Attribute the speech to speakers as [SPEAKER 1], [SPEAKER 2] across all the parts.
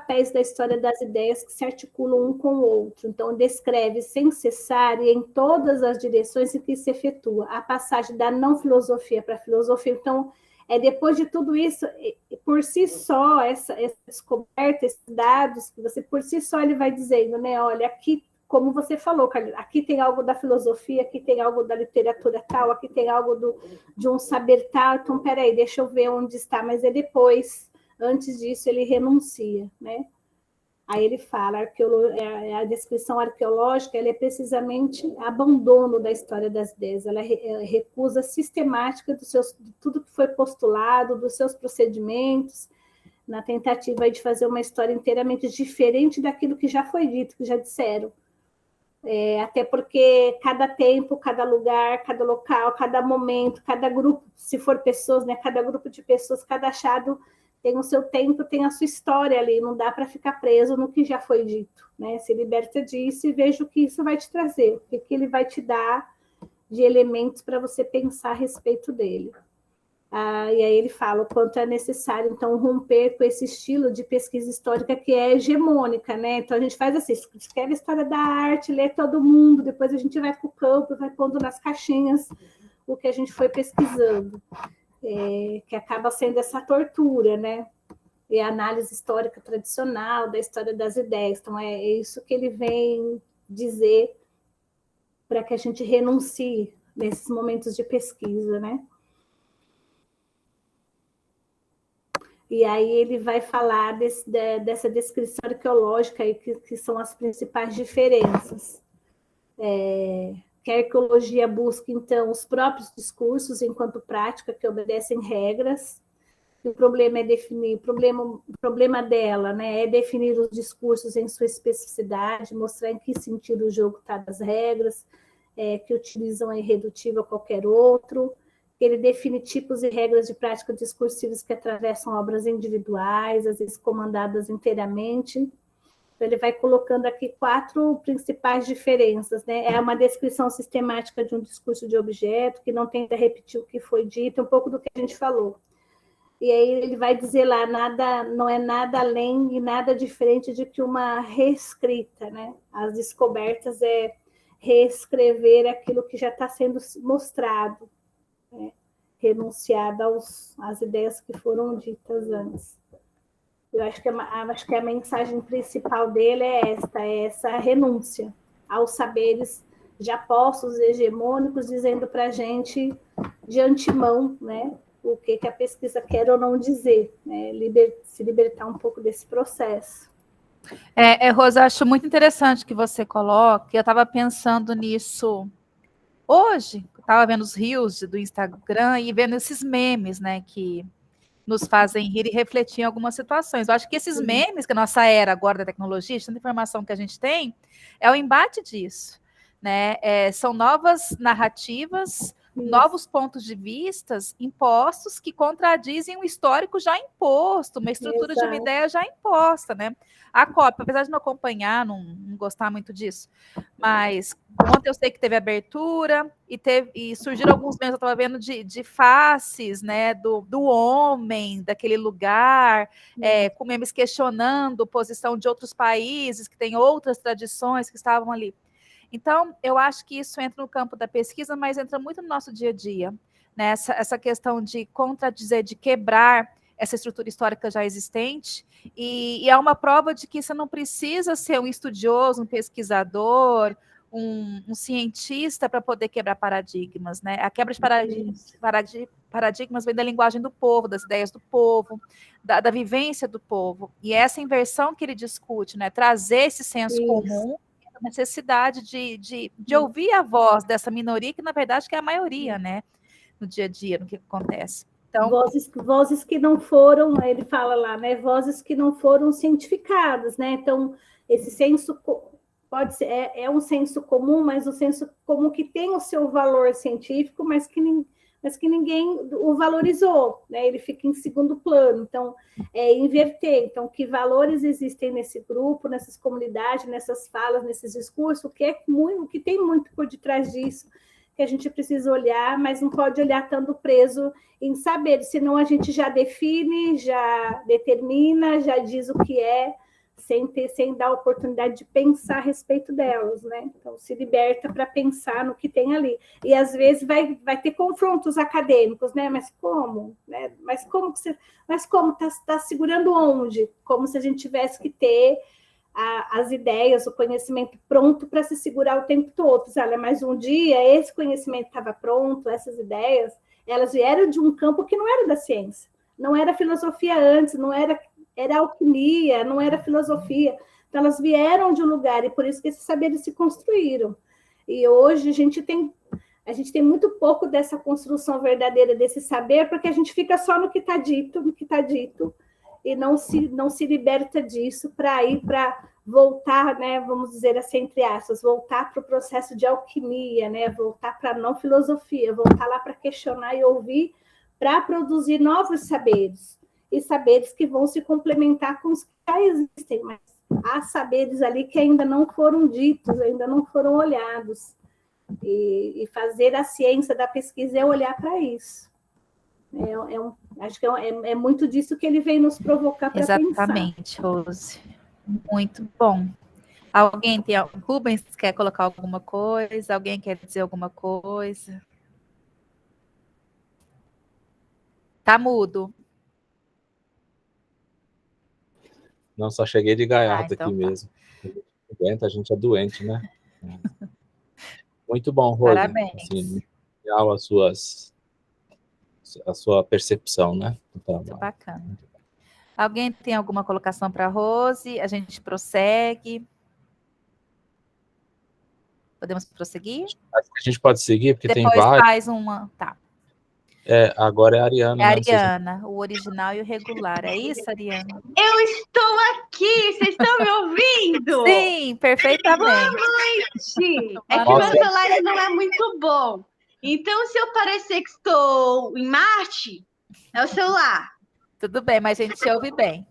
[SPEAKER 1] papéis da história das ideias que se articulam um com o outro. Então, descreve sem cessar e em todas as direções em que se efetua a passagem da não filosofia para a filosofia. Então, depois de tudo isso, por si só, essa descoberta, esses dados, que você por si só ele vai dizendo, né? Olha, aqui, como você falou, Carolina, aqui tem algo da filosofia, aqui tem algo da literatura tal, aqui tem algo de um saber tal. Então, peraí, deixa eu ver onde está, mas é depois. Antes disso, ele renuncia, né? Aí ele fala, a descrição arqueológica ela é precisamente abandono da história das ideias, ela é recusa sistemática de tudo que foi postulado, dos seus procedimentos, na tentativa de fazer uma história inteiramente diferente daquilo que já foi dito, que já disseram. Até porque cada tempo, cada lugar, cada local, cada momento, cada grupo, se for pessoas, né, cada grupo de pessoas, cada achado tem o seu tempo, tem a sua história ali, não dá para ficar preso no que já foi dito, né? Se liberta disso e veja o que isso vai te trazer, o que ele vai te dar de elementos para você pensar a respeito dele. E aí ele fala o quanto é necessário, então, romper com esse estilo de pesquisa histórica que é hegemônica, né? Então, a gente faz assim, escreve a história da arte, lê todo mundo, depois a gente vai para o campo, vai pondo nas caixinhas o que a gente foi pesquisando. Que acaba sendo essa tortura, né? E a análise histórica tradicional da história das ideias. Então, é isso que ele vem dizer para que a gente renuncie nesses momentos de pesquisa, né? E aí ele vai falar dessa descrição arqueológica aí, que são as principais diferenças. Que a arqueologia busca, então, os próprios discursos enquanto prática que obedecem regras. O problema é definir, o problema dela, né, é definir os discursos em sua especificidade, mostrar em que sentido o jogo está das regras, que utilizam é irredutível a qualquer outro. Ele define tipos e regras de prática discursivas que atravessam obras individuais, às vezes comandadas inteiramente. Ele vai colocando aqui 4 principais diferenças, né? É uma descrição sistemática de um discurso de objeto, que não tenta repetir o que foi dito, um pouco do que a gente falou. E aí ele vai dizer lá, não é nada além e nada diferente de que uma reescrita, né? As descobertas é reescrever aquilo que já está sendo mostrado, né? Renunciar às ideias que foram ditas antes. Eu acho que a mensagem principal dele é essa renúncia aos saberes já postos, hegemônicos, dizendo para a gente de antemão, né, o que a pesquisa quer ou não dizer, né, se libertar um pouco desse processo.
[SPEAKER 2] Rosa, acho muito interessante que você coloque. Eu estava pensando nisso hoje, estava vendo os reels do Instagram e vendo esses memes, né, que nos fazem rir e refletir em algumas situações. Eu acho que esses memes, que a nossa era agora da tecnologia, tanta informação que a gente tem, é o embate disso, né? São novas narrativas, novos pontos de vistas impostos que contradizem o histórico já imposto, uma estrutura de uma ideia já imposta, né? A COP, apesar de não acompanhar, não gostar muito disso, mas ontem eu sei que teve abertura e surgiram alguns memes, eu estava vendo de faces, né, do homem, daquele lugar, com memes questionando a posição de outros países que têm outras tradições que estavam ali. Então, eu acho que isso entra no campo da pesquisa, mas entra muito no nosso dia a dia, né? Essa questão de contradizer, de quebrar essa estrutura histórica já existente, e é uma prova de que você não precisa ser um estudioso, um pesquisador, um cientista para poder quebrar paradigmas, né? A quebra de paradigmas vem da linguagem do povo, das ideias do povo, da vivência do povo, e essa inversão que ele discute, né? Trazer esse senso comum, a necessidade de ouvir a voz dessa minoria, que na verdade que é a maioria, né? No dia a dia, no que acontece. Então,
[SPEAKER 1] vozes que não foram, ele fala lá, né? Vozes que não foram cientificadas, né? Então, esse senso pode ser, um senso comum, mas o senso comum que tem o seu valor científico, mas que ninguém o valorizou, né? Ele fica em segundo plano. Então, inverter. Então, que valores existem nesse grupo, nessas comunidades, nessas falas, nesses discursos, o que tem muito por detrás disso, que a gente precisa olhar, mas não pode olhar estando preso em saber, senão a gente já define, já determina, já diz o que é, sem dar a oportunidade de pensar a respeito delas, né? Então, se liberta para pensar no que tem ali. E, às vezes, vai ter confrontos acadêmicos, né? Mas como? Né? Mas como está segurando onde? Como se a gente tivesse que ter as ideias, o conhecimento pronto para se segurar o tempo todo. Olha, mas um dia esse conhecimento estava pronto, essas ideias, elas vieram de um campo que não era da ciência. Não era filosofia antes, era alquimia, não era filosofia. Então, elas vieram de um lugar, e por isso que esses saberes se construíram. E hoje a gente tem muito pouco dessa construção verdadeira desse saber, porque a gente fica só no que está dito, e não se liberta disso para voltar, né, vamos dizer assim, entre aspas, voltar para o processo de alquimia, né, voltar para a não filosofia, voltar lá para questionar e ouvir, para produzir novos saberes, e saberes que vão se complementar com os que já existem, mas há saberes ali que ainda não foram ditos, ainda não foram olhados. E fazer a ciência da pesquisa é olhar para isso. Acho que é muito disso que ele vem nos provocar para pensar.
[SPEAKER 2] Exatamente, Rose. Muito bom. Alguém tem... Rubens quer colocar alguma coisa? Alguém quer dizer alguma coisa? Tá mudo.
[SPEAKER 3] Não, só cheguei de gaiato
[SPEAKER 2] então
[SPEAKER 3] aqui
[SPEAKER 2] tá.
[SPEAKER 3] mesmo. A gente é doente, né? Muito bom, Rose.
[SPEAKER 2] Parabéns.
[SPEAKER 3] Assim, legal a sua percepção, né?
[SPEAKER 2] Muito bacana. Alguém tem alguma colocação para a Rose? A gente prossegue. Podemos prosseguir?
[SPEAKER 3] Acho que a gente pode seguir, porque
[SPEAKER 2] depois
[SPEAKER 3] tem vários.
[SPEAKER 2] Faz uma... Tá.
[SPEAKER 3] Agora é a Ariana.
[SPEAKER 2] É a Ariana, o original e o regular. É isso, Ariana?
[SPEAKER 4] Eu estou aqui, vocês estão me ouvindo?
[SPEAKER 2] Sim, perfeitamente.
[SPEAKER 4] Boa noite! É que meu celular não é muito bom. Então, se eu parecer que estou em Marte, é o celular.
[SPEAKER 2] Tudo bem, mas a gente te ouve bem.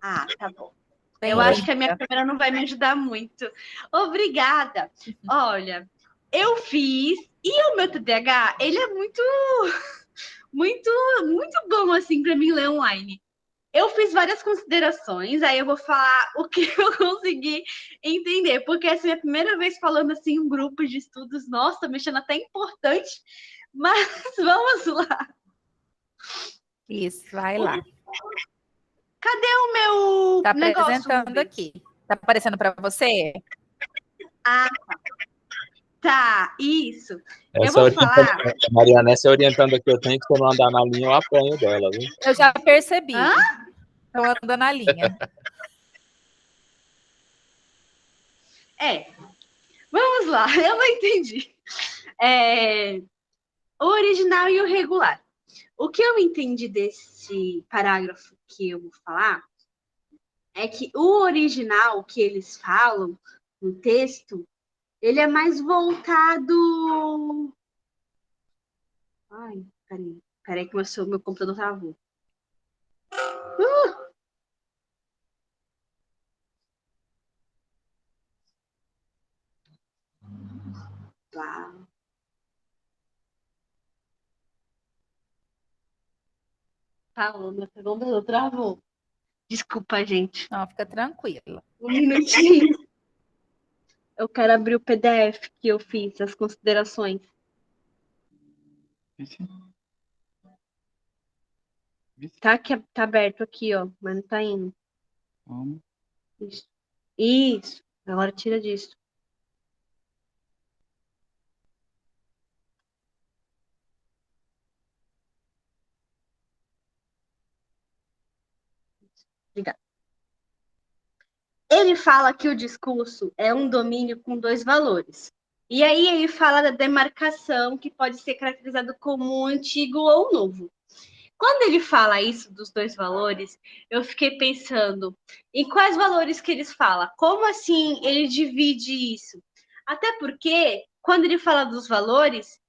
[SPEAKER 4] Ah, tá bom. Eu acho que a minha câmera não vai me ajudar muito. Obrigada. Olha, eu fiz... E o meu TDAH, ele é muito bom, assim, para mim ler online. Eu fiz várias considerações, aí eu vou falar o que eu consegui entender, porque essa é a minha primeira vez falando, assim, em um grupo de estudos. Nossa, me achando até importante, mas vamos lá.
[SPEAKER 2] Isso, vai lá.
[SPEAKER 4] Cadê o meu
[SPEAKER 2] Tá
[SPEAKER 4] negócio,
[SPEAKER 2] apresentando
[SPEAKER 4] Rubens?
[SPEAKER 2] aqui. Tá aparecendo para você?
[SPEAKER 4] Ah, tá, isso.
[SPEAKER 3] Eu
[SPEAKER 4] vou falar...
[SPEAKER 3] Mariana, essa orientando aqui, eu tenho que, se eu não andar na linha, eu apanho dela, viu?
[SPEAKER 2] Eu já percebi.
[SPEAKER 4] Hã?
[SPEAKER 2] Estão andando na linha.
[SPEAKER 4] Vamos lá, eu não entendi. O original e o regular. O que eu entendi desse parágrafo que eu vou falar é que o original que eles falam no texto, ele é mais voltado... Ai, peraí que meu computador travou. Tá. Meu computador travou. Desculpa, gente.
[SPEAKER 2] Não, fica tranquila.
[SPEAKER 4] Um minutinho. Eu quero abrir o PDF que eu fiz, as considerações. Tá aberto aqui, ó, mas não tá indo. Isso. Agora tira disso. Obrigada. Ele fala que o discurso é um domínio com dois valores. E aí ele fala da demarcação, que pode ser caracterizado como antigo ou novo. Quando ele fala isso dos dois valores, eu fiquei pensando em quais valores que eles falam. Como assim ele divide isso? Até porque, quando ele fala dos valores,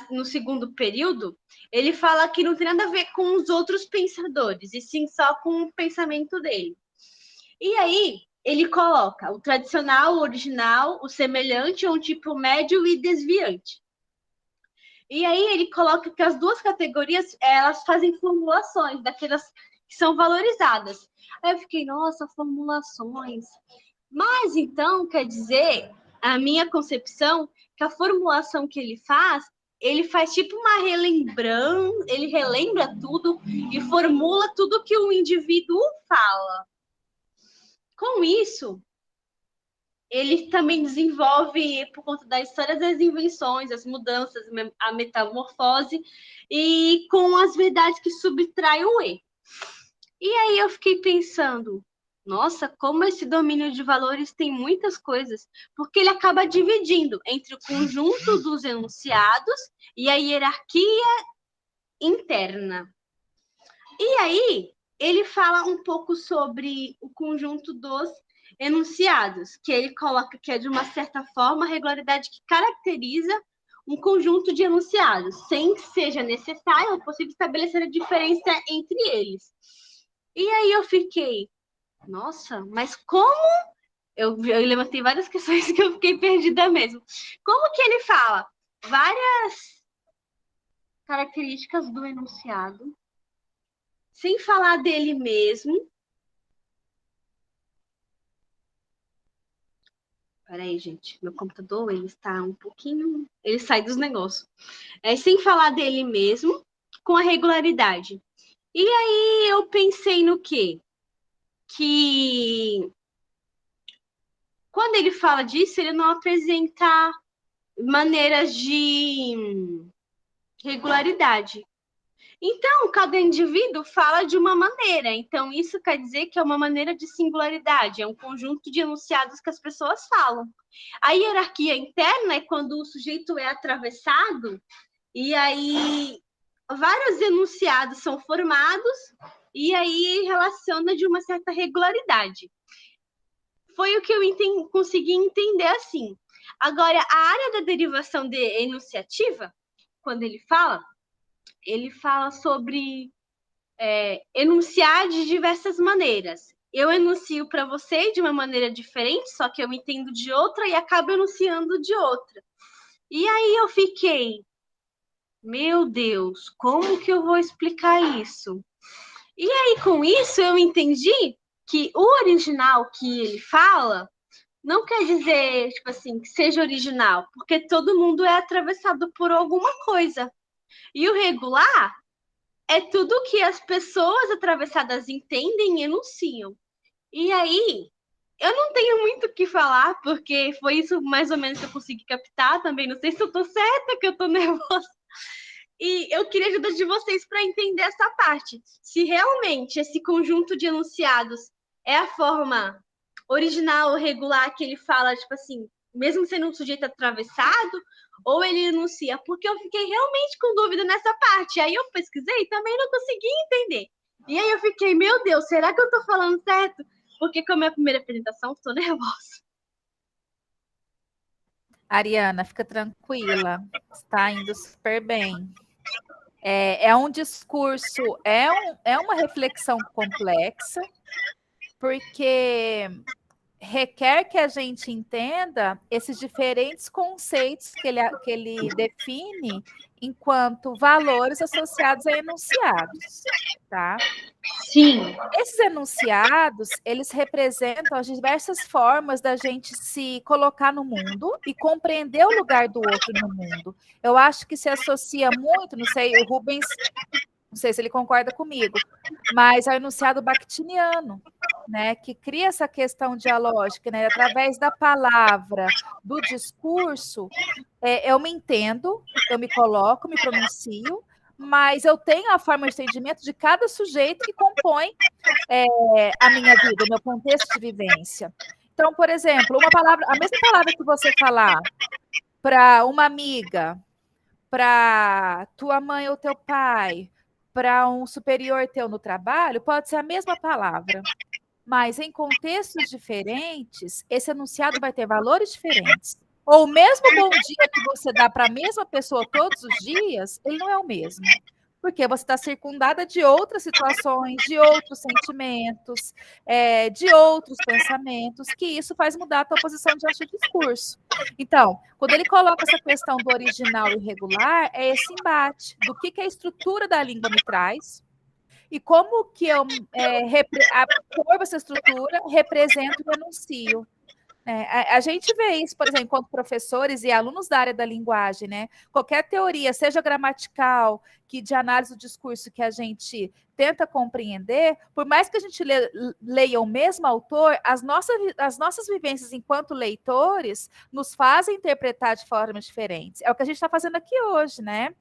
[SPEAKER 4] no segundo período, ele fala que não tem nada a ver com os outros pensadores, e sim só com o pensamento dele. E aí, ele coloca o tradicional, o original, o semelhante, ou um tipo médio e desviante. E aí ele coloca que as duas categorias, elas fazem formulações daquelas que que são valorizadas. Aí eu fiquei, nossa, formulações. Mas então, quer dizer, a minha concepção, que a formulação que ele faz tipo uma relembrança, ele relembra tudo e formula tudo que o indivíduo fala. Com isso, ele também desenvolve, por conta da história das invenções, as mudanças, a metamorfose, e com as verdades que subtrai o E. E aí eu fiquei pensando, nossa, como esse domínio de valores tem muitas coisas, porque ele acaba dividindo entre o conjunto dos enunciados e a hierarquia interna. E aí ele fala um pouco sobre o conjunto dos enunciados, que ele coloca que é, de uma certa forma, a regularidade que caracteriza um conjunto de enunciados, sem que seja necessário ou possível estabelecer a diferença entre eles. E aí eu fiquei, nossa, mas como... Eu levantei várias questões que eu fiquei perdida mesmo. Como que ele fala várias características do enunciado, sem falar dele mesmo? Peraí, gente, meu computador, ele está um pouquinho... Ele sai dos negócios. Sem falar dele mesmo, com a regularidade. E aí eu pensei no quê? Que quando ele fala disso, ele não apresenta maneiras de regularidade. Então, cada indivíduo fala de uma maneira. Então, isso quer dizer que é uma maneira de singularidade, é um conjunto de enunciados que as pessoas falam. A hierarquia interna é quando o sujeito é atravessado e aí vários enunciados são formados e aí relaciona de uma certa regularidade. Foi o que eu consegui entender assim. Agora, a área da derivação de enunciativa, quando ele fala sobre enunciar de diversas maneiras. Eu enuncio para você de uma maneira diferente, só que eu entendo de outra e acabo enunciando de outra. E aí eu fiquei, meu Deus, como que eu vou explicar isso? E aí, com isso, eu entendi que o original que ele fala não quer dizer, tipo assim, que seja original, porque todo mundo é atravessado por alguma coisa. E o regular é tudo que as pessoas atravessadas entendem e enunciam. E aí, eu não tenho muito o que falar, porque foi isso mais ou menos que eu consegui captar também. Não sei se eu tô certa, que eu tô nervosa. E eu queria a ajuda de vocês para entender essa parte. Se realmente esse conjunto de enunciados é a forma original ou regular que ele fala, tipo assim, mesmo sendo um sujeito atravessado, ou ele enuncia, porque eu fiquei realmente com dúvida nessa parte. Aí eu pesquisei e também não consegui entender. E aí eu fiquei, meu Deus, será que eu tô falando certo? Porque como é a primeira apresentação, tô nervosa.
[SPEAKER 2] Ariana, fica tranquila, está indo super bem. É um discurso, é uma reflexão complexa, porque requer que a gente entenda esses diferentes conceitos que ele define enquanto valores associados a enunciados, tá?
[SPEAKER 4] Sim.
[SPEAKER 2] Esses enunciados, eles representam as diversas formas da gente se colocar no mundo e compreender o lugar do outro no mundo. Eu acho que se associa muito, não sei, o Rubens, não sei se ele concorda comigo, mas ao enunciado bakhtiniano, né, que cria essa questão dialógica, né, através da palavra, do discurso, eu me entendo, eu me coloco, me pronuncio, mas eu tenho a forma de entendimento de cada sujeito que compõe a minha vida, o meu contexto de vivência. Então, por exemplo, a mesma palavra que você falar para uma amiga, para tua mãe ou teu pai, para um superior teu no trabalho, pode ser a mesma palavra. Mas em contextos diferentes, esse enunciado vai ter valores diferentes. Ou o mesmo bom dia que você dá para a mesma pessoa todos os dias, ele não é o mesmo. Porque você está circundada de outras situações, de outros sentimentos, de outros pensamentos, que isso faz mudar a tua posição diante do discurso. Então, quando ele coloca essa questão do original e irregular, é esse embate do que a estrutura da língua me traz, e como que eu absorvo essa estrutura, represento e enuncio. A gente vê isso, por exemplo, enquanto professores e alunos da área da linguagem, né? Qualquer teoria, seja gramatical, que de análise do discurso que a gente tenta compreender, por mais que a gente leia o mesmo autor, as nossas vivências enquanto leitores nos fazem interpretar de formas diferentes. É o que a gente está fazendo aqui hoje, né?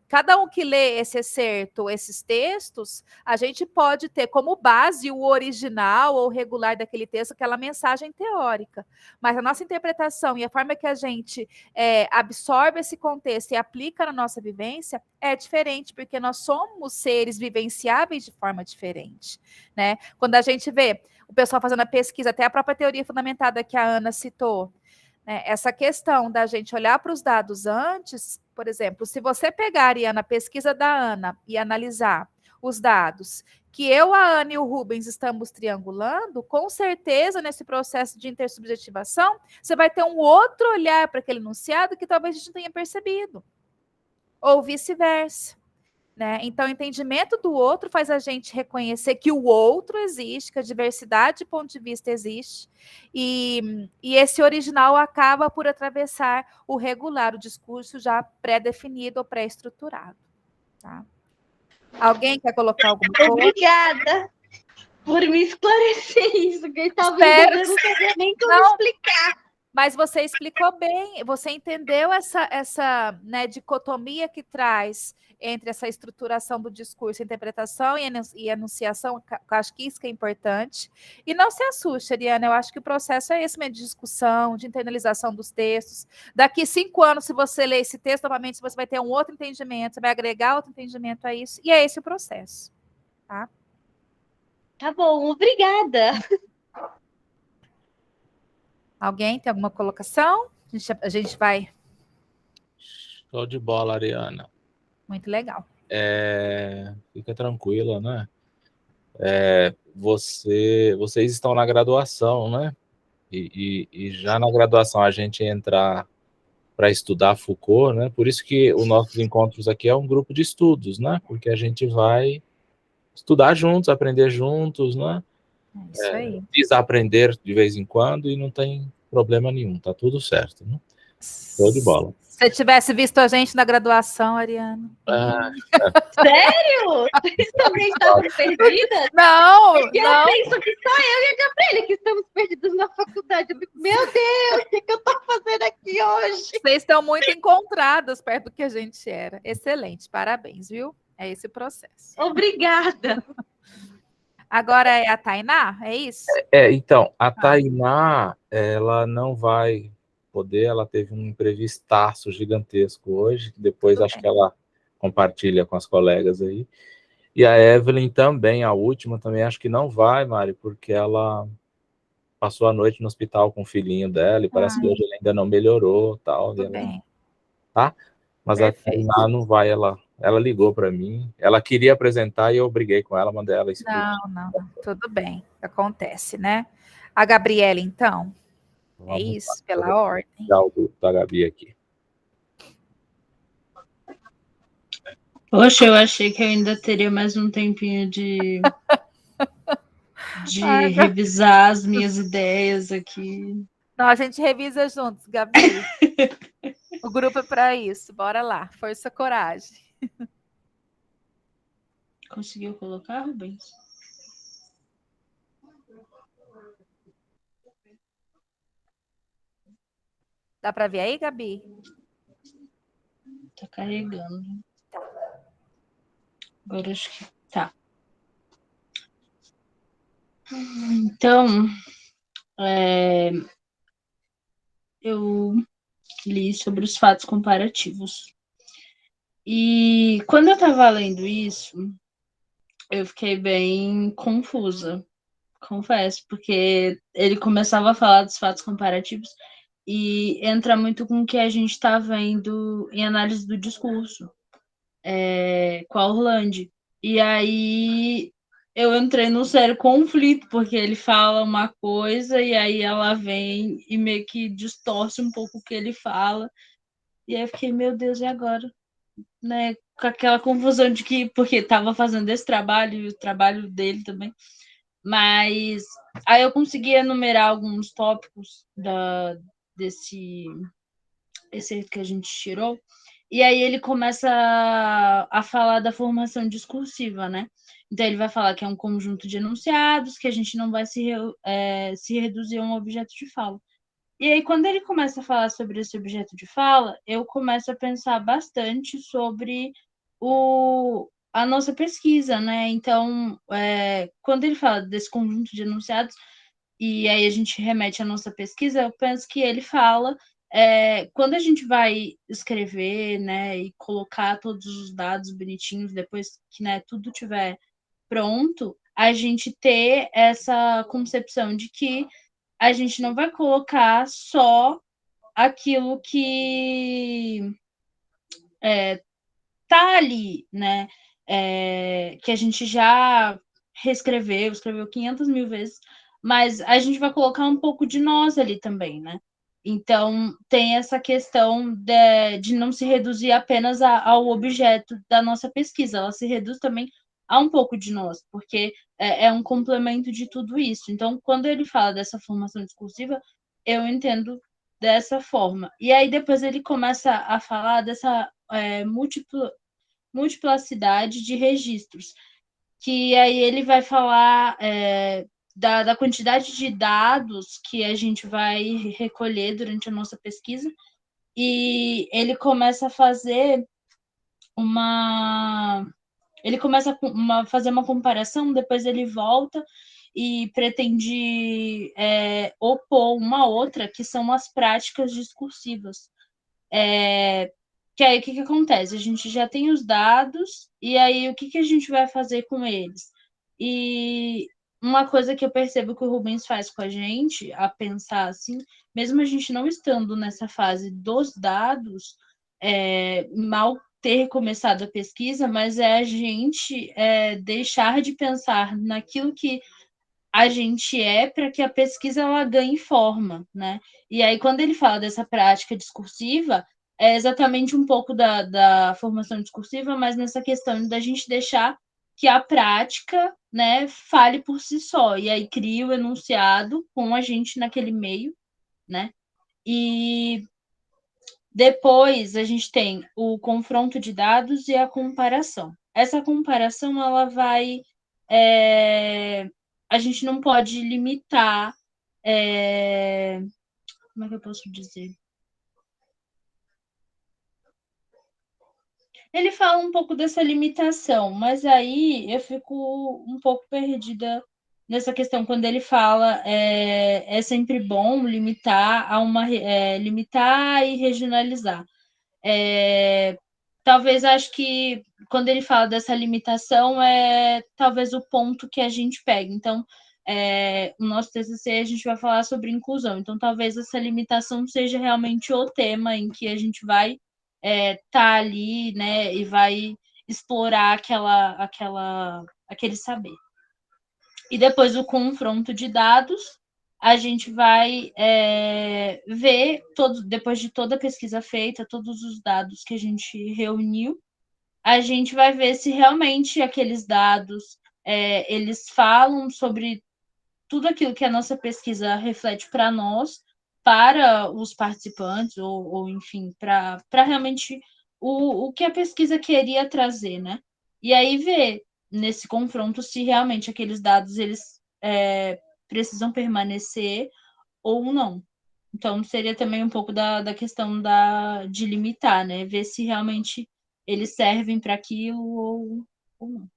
[SPEAKER 2] Cada um que lê esse excerto, esses textos, a gente pode ter como base o original ou regular daquele texto, aquela mensagem teórica. Mas a nossa interpretação e a forma que a gente absorve esse contexto e aplica na nossa vivência é diferente, porque nós somos seres vivenciáveis de forma diferente, né? Quando a gente vê o pessoal fazendo a pesquisa, até a própria teoria fundamentada que a Ana citou, né? Essa questão da gente olhar para os dados antes, por exemplo, se você pegar, Iana, a pesquisa da Ana e analisar os dados que eu, a Ana e o Rubens estamos triangulando, com certeza, nesse processo de intersubjetivação, você vai ter um outro olhar para aquele enunciado que talvez a gente não tenha percebido. Ou vice-versa. Né? Então, o entendimento do outro faz a gente reconhecer que o outro existe, que a diversidade de ponto de vista existe, e esse original acaba por atravessar o regular, o discurso já pré-definido ou pré-estruturado. Tá? Alguém quer colocar alguma coisa?
[SPEAKER 4] Obrigada por me esclarecer isso, que talvez eu não sabia nem como explicar.
[SPEAKER 2] Mas você explicou bem, você entendeu essa né, dicotomia que traz entre essa estruturação do discurso, interpretação e enunciação, acho que isso que é importante. E não se assuste, Ariana, eu acho que o processo é esse mesmo, de discussão, de internalização dos textos. Daqui 5 anos, se você ler esse texto, novamente, você vai ter um outro entendimento, você vai agregar outro entendimento a isso, e é esse o processo. Tá?
[SPEAKER 4] Tá bom, obrigada.
[SPEAKER 2] Alguém tem alguma colocação? A gente vai...
[SPEAKER 3] Show de bola, Ariana.
[SPEAKER 2] Muito legal.
[SPEAKER 3] Fica tranquila, né? Vocês estão na graduação, né? E já na graduação a gente entrar para estudar Foucault, né? Por isso que os nossos encontros aqui é um grupo de estudos, né? Porque a gente vai estudar juntos, aprender juntos, né?
[SPEAKER 2] É isso aí.
[SPEAKER 3] Desaprender de vez em quando e não tem problema nenhum, tá tudo certo, né? Show de bola.
[SPEAKER 2] Se você tivesse visto a gente na graduação, Ariana.
[SPEAKER 4] Sério? Vocês também estavam perdidas?
[SPEAKER 2] Não,
[SPEAKER 4] eu penso que só eu e a Gabriela que estamos perdidos na faculdade. Meu Deus, o que eu estou fazendo aqui hoje?
[SPEAKER 2] Vocês estão muito encontradas perto do que a gente era. Excelente, parabéns, viu? É esse o processo.
[SPEAKER 4] Obrigada.
[SPEAKER 2] Agora é a Tainá, é isso?
[SPEAKER 3] Então, a Tainá, ela não vai poder, ela teve um imprevistaço gigantesco hoje, que depois acho que ela compartilha com as colegas aí. E a Evelyn também, a última, também acho que não vai, Mari, porque ela passou a noite no hospital com o filhinho dela e parece que hoje ele ainda não melhorou, tal.
[SPEAKER 2] Tudo bem.
[SPEAKER 3] Tá? Mas perfeito. A Tainá não vai, ela ligou para mim, ela queria apresentar e eu briguei com ela, mandei ela explicar.
[SPEAKER 2] Não, tudo bem, acontece, né? A Gabriela, então, é isso, pela ordem.
[SPEAKER 3] Da Gabi aqui.
[SPEAKER 5] Poxa, eu achei que eu ainda teria mais um tempinho de revisar as minhas ideias aqui.
[SPEAKER 2] Não, a gente revisa juntos, Gabi. O grupo é para isso. Bora lá. Força, coragem.
[SPEAKER 5] Conseguiu colocar, Rubens?
[SPEAKER 2] Dá para ver aí, Gabi?
[SPEAKER 5] Tá carregando. Agora acho que tá. Então, eu li sobre os fatos comparativos. E quando eu estava lendo isso, eu fiquei bem confusa, confesso, porque ele começava a falar dos fatos comparativos e entra muito com o que a gente está vendo em análise do discurso com a Orlandi. E aí eu entrei num sério conflito, porque ele fala uma coisa e aí ela vem e meio que distorce um pouco o que ele fala. E aí eu fiquei, meu Deus, e agora? né, com aquela confusão de que, porque estava fazendo esse trabalho e o trabalho dele também. Mas aí eu consegui enumerar alguns tópicos desse excerto que a gente tirou, e aí ele começa a falar da formação discursiva, né? Então ele vai falar que é um conjunto de enunciados, que a gente não vai se reduzir a um objeto de fala. E aí, quando ele começa a falar sobre esse objeto de fala, eu começo a pensar bastante sobre a nossa pesquisa, né? Então, quando ele fala desse conjunto de enunciados, e aí a gente remete à nossa pesquisa, eu penso que ele fala, quando a gente vai escrever, né, e colocar todos os dados bonitinhos, depois que, né, tudo tiver pronto, a gente ter essa concepção de que a gente não vai colocar só aquilo que tá ali, né? Que a gente já escreveu 500 mil vezes, mas a gente vai colocar um pouco de nós ali também, né? Então, tem essa questão de não se reduzir apenas ao objeto da nossa pesquisa, ela se reduz também a um pouco de nós, porque é um complemento de tudo isso. Então, quando ele fala dessa formação discursiva, eu entendo dessa forma. E aí, depois, ele começa a falar dessa multiplicidade de registros, que aí ele vai falar da quantidade de dados que a gente vai recolher durante a nossa pesquisa, e ele começa a fazer fazer uma comparação, depois ele volta e pretende opor uma outra, que são as práticas discursivas. Que aí o que acontece? A gente já tem os dados, e aí o que a gente vai fazer com eles? E uma coisa que eu percebo que o Rubens faz com a gente, a pensar assim, mesmo a gente não estando nessa fase dos dados, mal ter começado a pesquisa, mas é a gente deixar de pensar naquilo que a gente para que a pesquisa ela ganhe forma, né? E aí, quando ele fala dessa prática discursiva, é exatamente um pouco da formação discursiva, mas nessa questão da gente deixar que a prática, né, fale por si só, e aí cria o enunciado com a gente naquele meio, né? E depois a gente tem o confronto de dados e a comparação. Essa comparação ela vai a gente não pode limitar. Como é que eu posso dizer? Ele fala um pouco dessa limitação, mas aí eu fico um pouco perdida nessa questão quando ele fala é sempre bom limitar limitar e regionalizar. Talvez acho que quando ele fala dessa limitação é talvez o ponto que a gente pega. Então, o nosso TCC a gente vai falar sobre inclusão. Então, talvez essa limitação seja realmente o tema em que a gente vai tá ali, né, e vai explorar aquele saber. E depois o confronto de dados, a gente vai ver, depois de toda a pesquisa feita, todos os dados que a gente reuniu, a gente vai ver se realmente aqueles dados eles falam sobre tudo aquilo que a nossa pesquisa reflete para nós, para os participantes, ou enfim, para realmente o que a pesquisa queria trazer, né? E aí ver nesse confronto se realmente aqueles dados eles precisam permanecer ou não. Então, seria também um pouco da questão de limitar, né? Ver se realmente eles servem para aquilo ou não.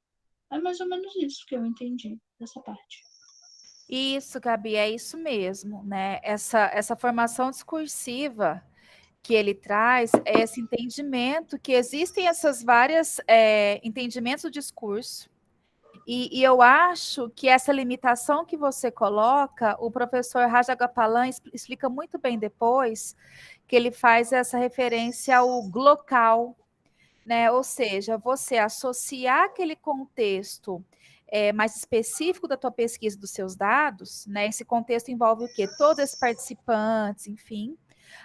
[SPEAKER 5] É mais ou menos isso que eu entendi dessa parte.
[SPEAKER 2] Isso, Gabi, é isso mesmo, né? Essa formação discursiva que ele traz é esse entendimento que existem essas várias entendimentos do discurso. E eu acho que essa limitação que você coloca, o professor Rajagopal explica muito bem depois, que ele faz essa referência ao glocal, né? Ou seja, você associar aquele contexto mais específico da tua pesquisa, dos seus dados, né? Esse contexto envolve o quê? Todos os participantes, enfim.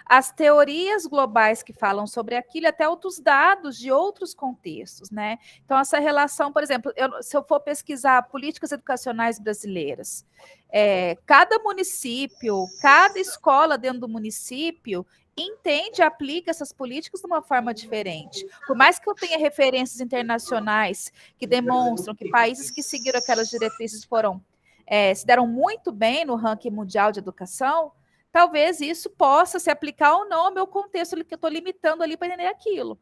[SPEAKER 2] as teorias globais que falam sobre aquilo, até outros dados de outros contextos, né? Então, essa relação, por exemplo, se eu for pesquisar políticas educacionais brasileiras, cada município, cada escola dentro do município entende e aplica essas políticas de uma forma diferente. Por mais que eu tenha referências internacionais que demonstram que países que seguiram aquelas diretrizes se deram muito bem no ranking mundial de educação, talvez isso possa se aplicar ou não ao meu contexto que eu estou limitando ali para entender aquilo.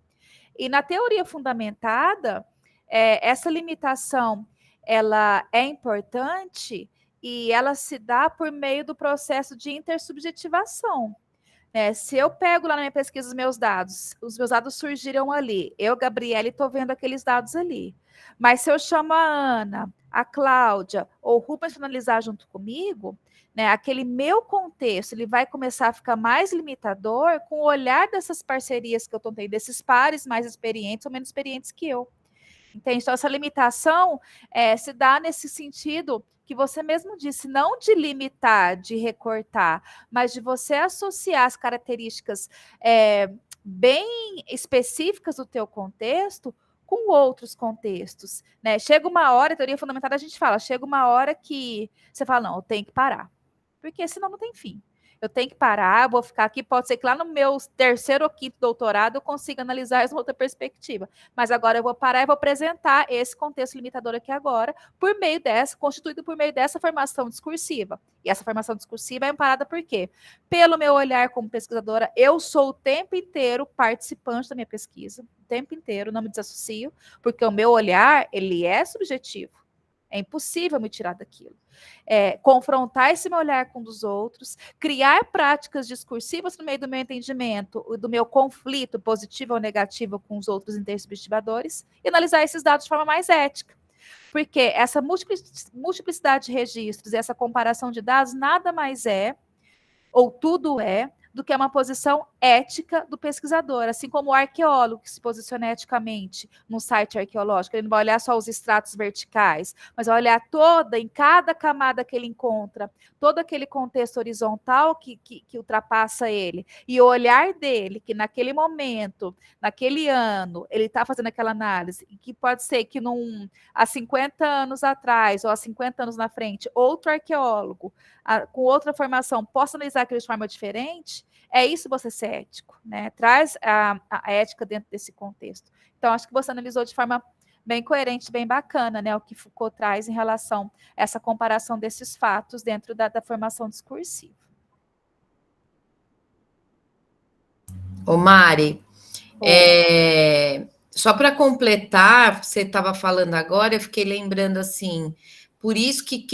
[SPEAKER 2] E na teoria fundamentada, essa limitação ela é importante e ela se dá por meio do processo de intersubjetivação. Se eu pego lá na minha pesquisa os meus dados surgiram ali. Eu, Gabriele, estou vendo aqueles dados ali. Mas se eu chamo a Ana, a Cláudia ou o Rubens para analisar junto comigo, aquele meu contexto ele vai começar a ficar mais limitador com o olhar dessas parcerias que eu estou tendo, desses pares mais experientes ou menos experientes que eu. Entende? Então, essa limitação se dá nesse sentido que você mesmo disse, não de limitar, de recortar, mas de você associar as características bem específicas do teu contexto com outros contextos, né? Chega uma hora, a teoria fundamentada a gente fala, chega uma hora que você fala, não, eu tenho que parar, porque senão não tem fim. Eu tenho que parar, vou ficar aqui, pode ser que lá no meu 3º ou 5º doutorado eu consiga analisar essa outra perspectiva, mas agora eu vou parar e vou apresentar esse contexto limitador aqui agora, constituído por meio dessa formação discursiva. E essa formação discursiva é amparada por quê? Pelo meu olhar como pesquisadora, eu sou o tempo inteiro participante da minha pesquisa, o tempo inteiro, não me desassocio, porque o meu olhar, ele é subjetivo. É impossível me tirar daquilo. Confrontar esse meu olhar com um dos outros, criar práticas discursivas no meio do meu entendimento, do meu conflito positivo ou negativo com os outros intersubjetivadores e analisar esses dados de forma mais ética. Porque essa multiplicidade de registros e essa comparação de dados nada mais é, ou tudo é, do que uma posição ética do pesquisador, assim como o arqueólogo que se posiciona eticamente num site arqueológico, ele não vai olhar só os estratos verticais, mas vai olhar em cada camada que ele encontra, todo aquele contexto horizontal que ultrapassa ele, e o olhar dele, que naquele momento, naquele ano, ele está fazendo aquela análise, e que pode ser que há 50 anos atrás, ou há 50 anos na frente, outro arqueólogo, com outra formação, possa analisar aquilo de forma diferente, é isso você ser ético, né? Traz a ética dentro desse contexto. Então, acho que você analisou de forma bem coerente, bem bacana, né? O que Foucault traz em relação a essa comparação desses fatos dentro da formação discursiva.
[SPEAKER 6] Ô Mari, só para completar, você estava falando agora, eu fiquei lembrando assim, por isso que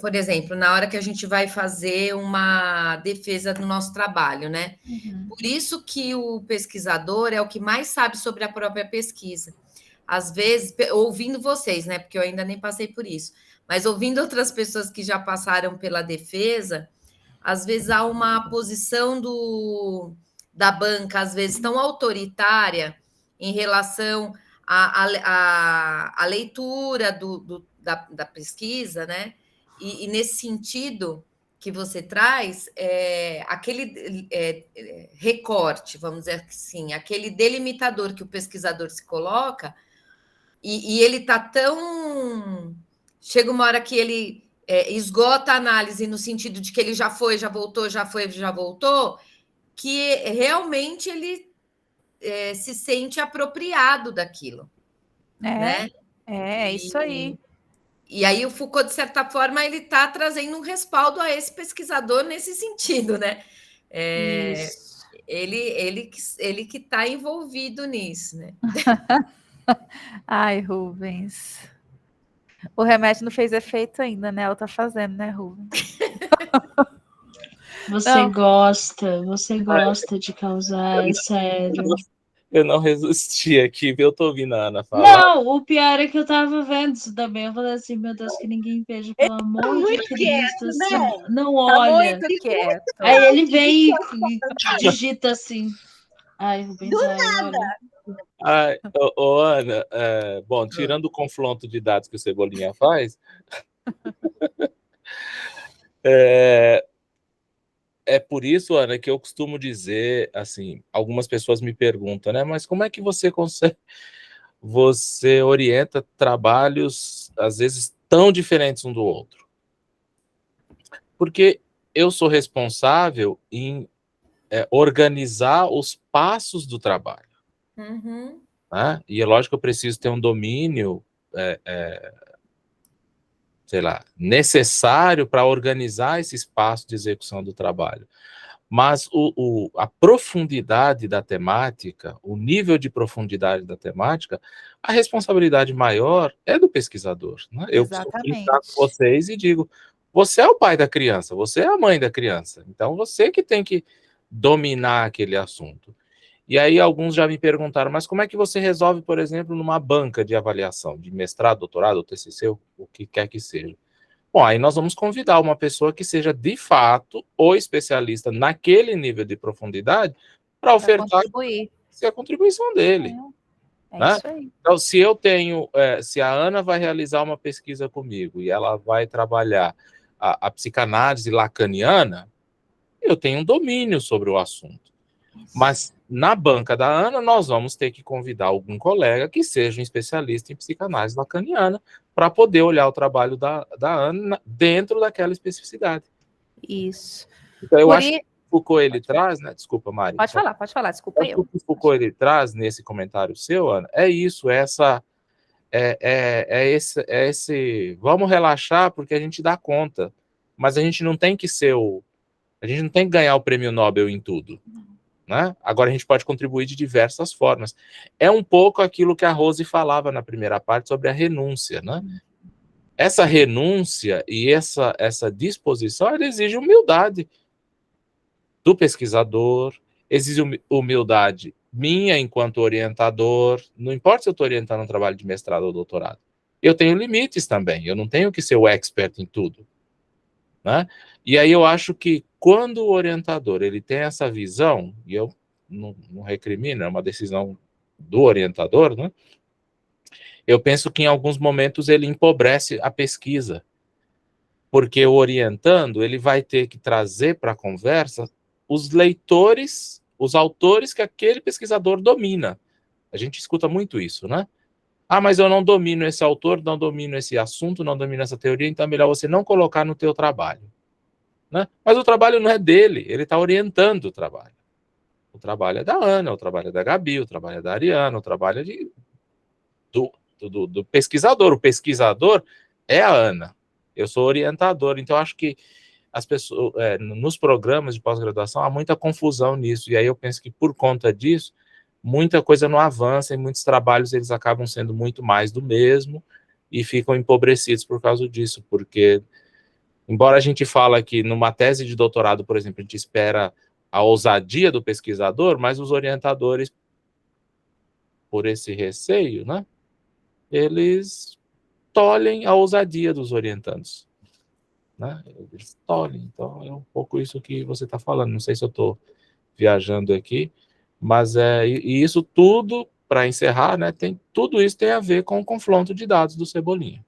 [SPEAKER 6] por exemplo, na hora que a gente vai fazer uma defesa do nosso trabalho, né?
[SPEAKER 2] Uhum.
[SPEAKER 6] Por isso que o pesquisador é o que mais sabe sobre a própria pesquisa. Às vezes, ouvindo vocês, né? Porque eu ainda nem passei por isso, mas ouvindo outras pessoas que já passaram pela defesa, às vezes há uma posição da banca, às vezes tão autoritária em relação à leitura da pesquisa, né? E nesse sentido que você traz, aquele recorte, vamos dizer assim, aquele delimitador que o pesquisador se coloca, e ele está tão... Chega uma hora que ele esgota a análise no sentido de que ele já foi, já voltou, já foi, já voltou, que realmente ele se sente apropriado daquilo. Né?
[SPEAKER 2] É isso aí.
[SPEAKER 6] E aí o Foucault, de certa forma, ele está trazendo um respaldo a esse pesquisador nesse sentido, né? Ele que está envolvido nisso, né?
[SPEAKER 2] Ai, Rubens. O remédio não fez efeito ainda, né? Ela tá fazendo, né, Rubens?
[SPEAKER 5] Você gosta de causar, é sério.
[SPEAKER 3] Eu não resisti aqui, eu tô ouvindo a Ana falar.
[SPEAKER 5] Não, o pior é que eu tava vendo isso também. Eu falei assim, meu Deus, que ninguém veja, pelo amor de Cristo, assim, não olha.
[SPEAKER 2] Tá muito quieto.
[SPEAKER 5] Aí ele vem e digita assim. Ai, Rubens, olha.
[SPEAKER 3] Ana, bom, tirando o confronto de dados que o Cebolinha faz, é por isso, Ana, que eu costumo dizer, assim, algumas pessoas me perguntam, né, mas como é que você consegue, você orienta trabalhos, às vezes, tão diferentes um do outro? Porque eu sou responsável em organizar os passos do trabalho.
[SPEAKER 6] Uhum.
[SPEAKER 3] Né? E é lógico que eu preciso ter um domínio, sei lá, necessário para organizar esse espaço de execução do trabalho. Mas a profundidade da temática, o nível de profundidade da temática, a responsabilidade maior é do pesquisador. Né? Eu costumo brincar com vocês e digo, você é o pai da criança, você é a mãe da criança, então você que tem que dominar aquele assunto. E aí alguns já me perguntaram, mas como é que você resolve, por exemplo, numa banca de avaliação, de mestrado, doutorado, TCC, o que quer que seja? Bom, aí nós vamos convidar uma pessoa que seja, de fato, o especialista naquele nível de profundidade para ofertar a contribuição dele. Né?
[SPEAKER 2] Isso aí.
[SPEAKER 3] Então, se eu tenho, se a Ana vai realizar uma pesquisa comigo e ela vai trabalhar a psicanálise lacaniana, eu tenho um domínio sobre o assunto. Mas na banca da Ana, nós vamos ter que convidar algum colega que seja um especialista em psicanálise lacaniana para poder olhar o trabalho da Ana dentro daquela especificidade.
[SPEAKER 2] Isso.
[SPEAKER 3] Então, eu acho que o Foucault, ele traz, né? Desculpa, Mari.
[SPEAKER 2] Pode falar, desculpa eu.
[SPEAKER 3] O que o Foucault, ele traz nesse comentário seu, Ana, é isso, esse vamos relaxar porque a gente dá conta, mas a gente não tem que ser a gente não tem que ganhar o prêmio Nobel em tudo. Né? Agora a gente pode contribuir de diversas formas. É um pouco aquilo que a Rose falava na primeira parte sobre a renúncia. Né? Essa renúncia e essa disposição, ela exige humildade do pesquisador, exige humildade minha enquanto orientador, não importa se eu estou orientando um trabalho de mestrado ou doutorado. Eu tenho limites também, eu não tenho que ser o expert em tudo. Né? E aí eu acho que quando o orientador ele tem essa visão, e eu não recrimino, é uma decisão do orientador, né? Eu penso que em alguns momentos ele empobrece a pesquisa, porque o orientando ele vai ter que trazer para a conversa os leitores, os autores que aquele pesquisador domina. A gente escuta muito isso, né? Ah, mas eu não domino esse autor, não domino esse assunto, não domino essa teoria, então é melhor você não colocar no teu trabalho. Né? Mas o trabalho não é dele, ele está orientando o trabalho. O trabalho é da Ana, o trabalho é da Gabi, o trabalho é da Ariana, o trabalho é do pesquisador. O pesquisador é a Ana. Eu sou orientador, então acho que as pessoas, nos programas de pós-graduação há muita confusão nisso, e aí eu penso que por conta disso, muita coisa não avança, e muitos trabalhos eles acabam sendo muito mais do mesmo, e ficam empobrecidos por causa disso, porque embora a gente fala que numa tese de doutorado, por exemplo, a gente espera a ousadia do pesquisador, mas os orientadores, por esse receio, né, eles tolhem a ousadia dos orientandos. Né? Eles tolhem. Então, é um pouco isso que você está falando. Não sei se eu estou viajando aqui, mas e isso tudo, para encerrar, né, tudo isso tem a ver com o confronto de dados do Cebolinha.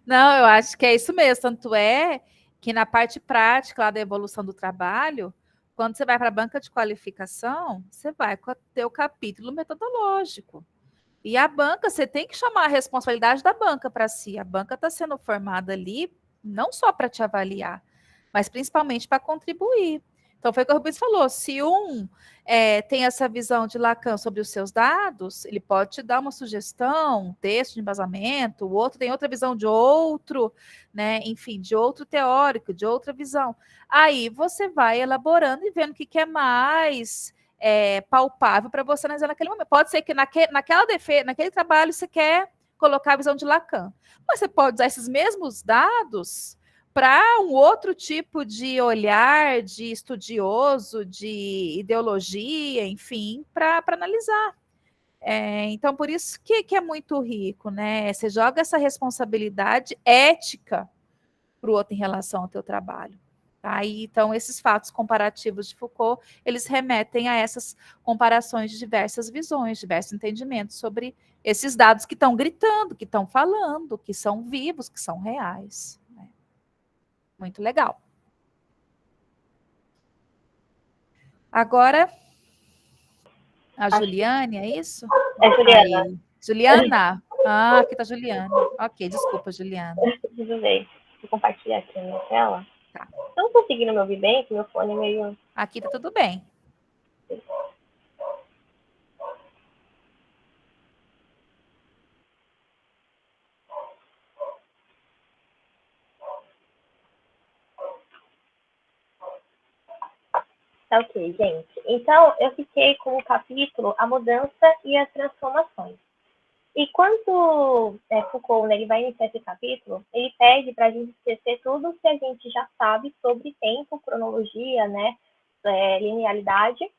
[SPEAKER 2] Não, eu acho que é isso mesmo. Tanto é que na parte prática lá da evolução do trabalho, quando você vai para a banca de qualificação, você vai ter o capítulo metodológico. E a banca, você tem que chamar a responsabilidade da banca para si. A banca está sendo formada ali não só para te avaliar, mas principalmente para contribuir. Então, foi o que o Rubens falou, se tem essa visão de Lacan sobre os seus dados, ele pode te dar uma sugestão, um texto de embasamento, o outro tem outra visão de outro, né? Enfim, de outro teórico, de outra visão. Aí você vai elaborando e vendo o que é mais palpável para você analisar naquele momento. Pode ser que naquele trabalho você quer colocar a visão de Lacan, mas você pode usar esses mesmos dados para um outro tipo de olhar, de estudioso, de ideologia, enfim, para analisar. Então, por isso que é muito rico, né? Você joga essa responsabilidade ética para o outro em relação ao teu trabalho. Tá? Então, esses fatos comparativos de Foucault, eles remetem a essas comparações de diversas visões, diversos entendimentos sobre esses dados que estão gritando, que estão falando, que são vivos, que são reais. Muito legal. Agora, a Juliane, é isso?
[SPEAKER 7] É Juliana.
[SPEAKER 2] Aí. Juliana? Ah, aqui tá Juliana. Ok, desculpa, Juliana.
[SPEAKER 7] Tudo bem. Vou compartilhar aqui a minha tela.
[SPEAKER 2] Tá.
[SPEAKER 7] Não conseguindo me ouvir bem, que meu fone é meio...
[SPEAKER 2] Aqui tá tudo bem.
[SPEAKER 7] Tá ok, gente. Então, eu fiquei com o capítulo A Mudança e as Transformações. E quando Foucault, né, ele vai iniciar esse capítulo, ele pede para a gente esquecer tudo que a gente já sabe sobre tempo, cronologia, né, linearidade,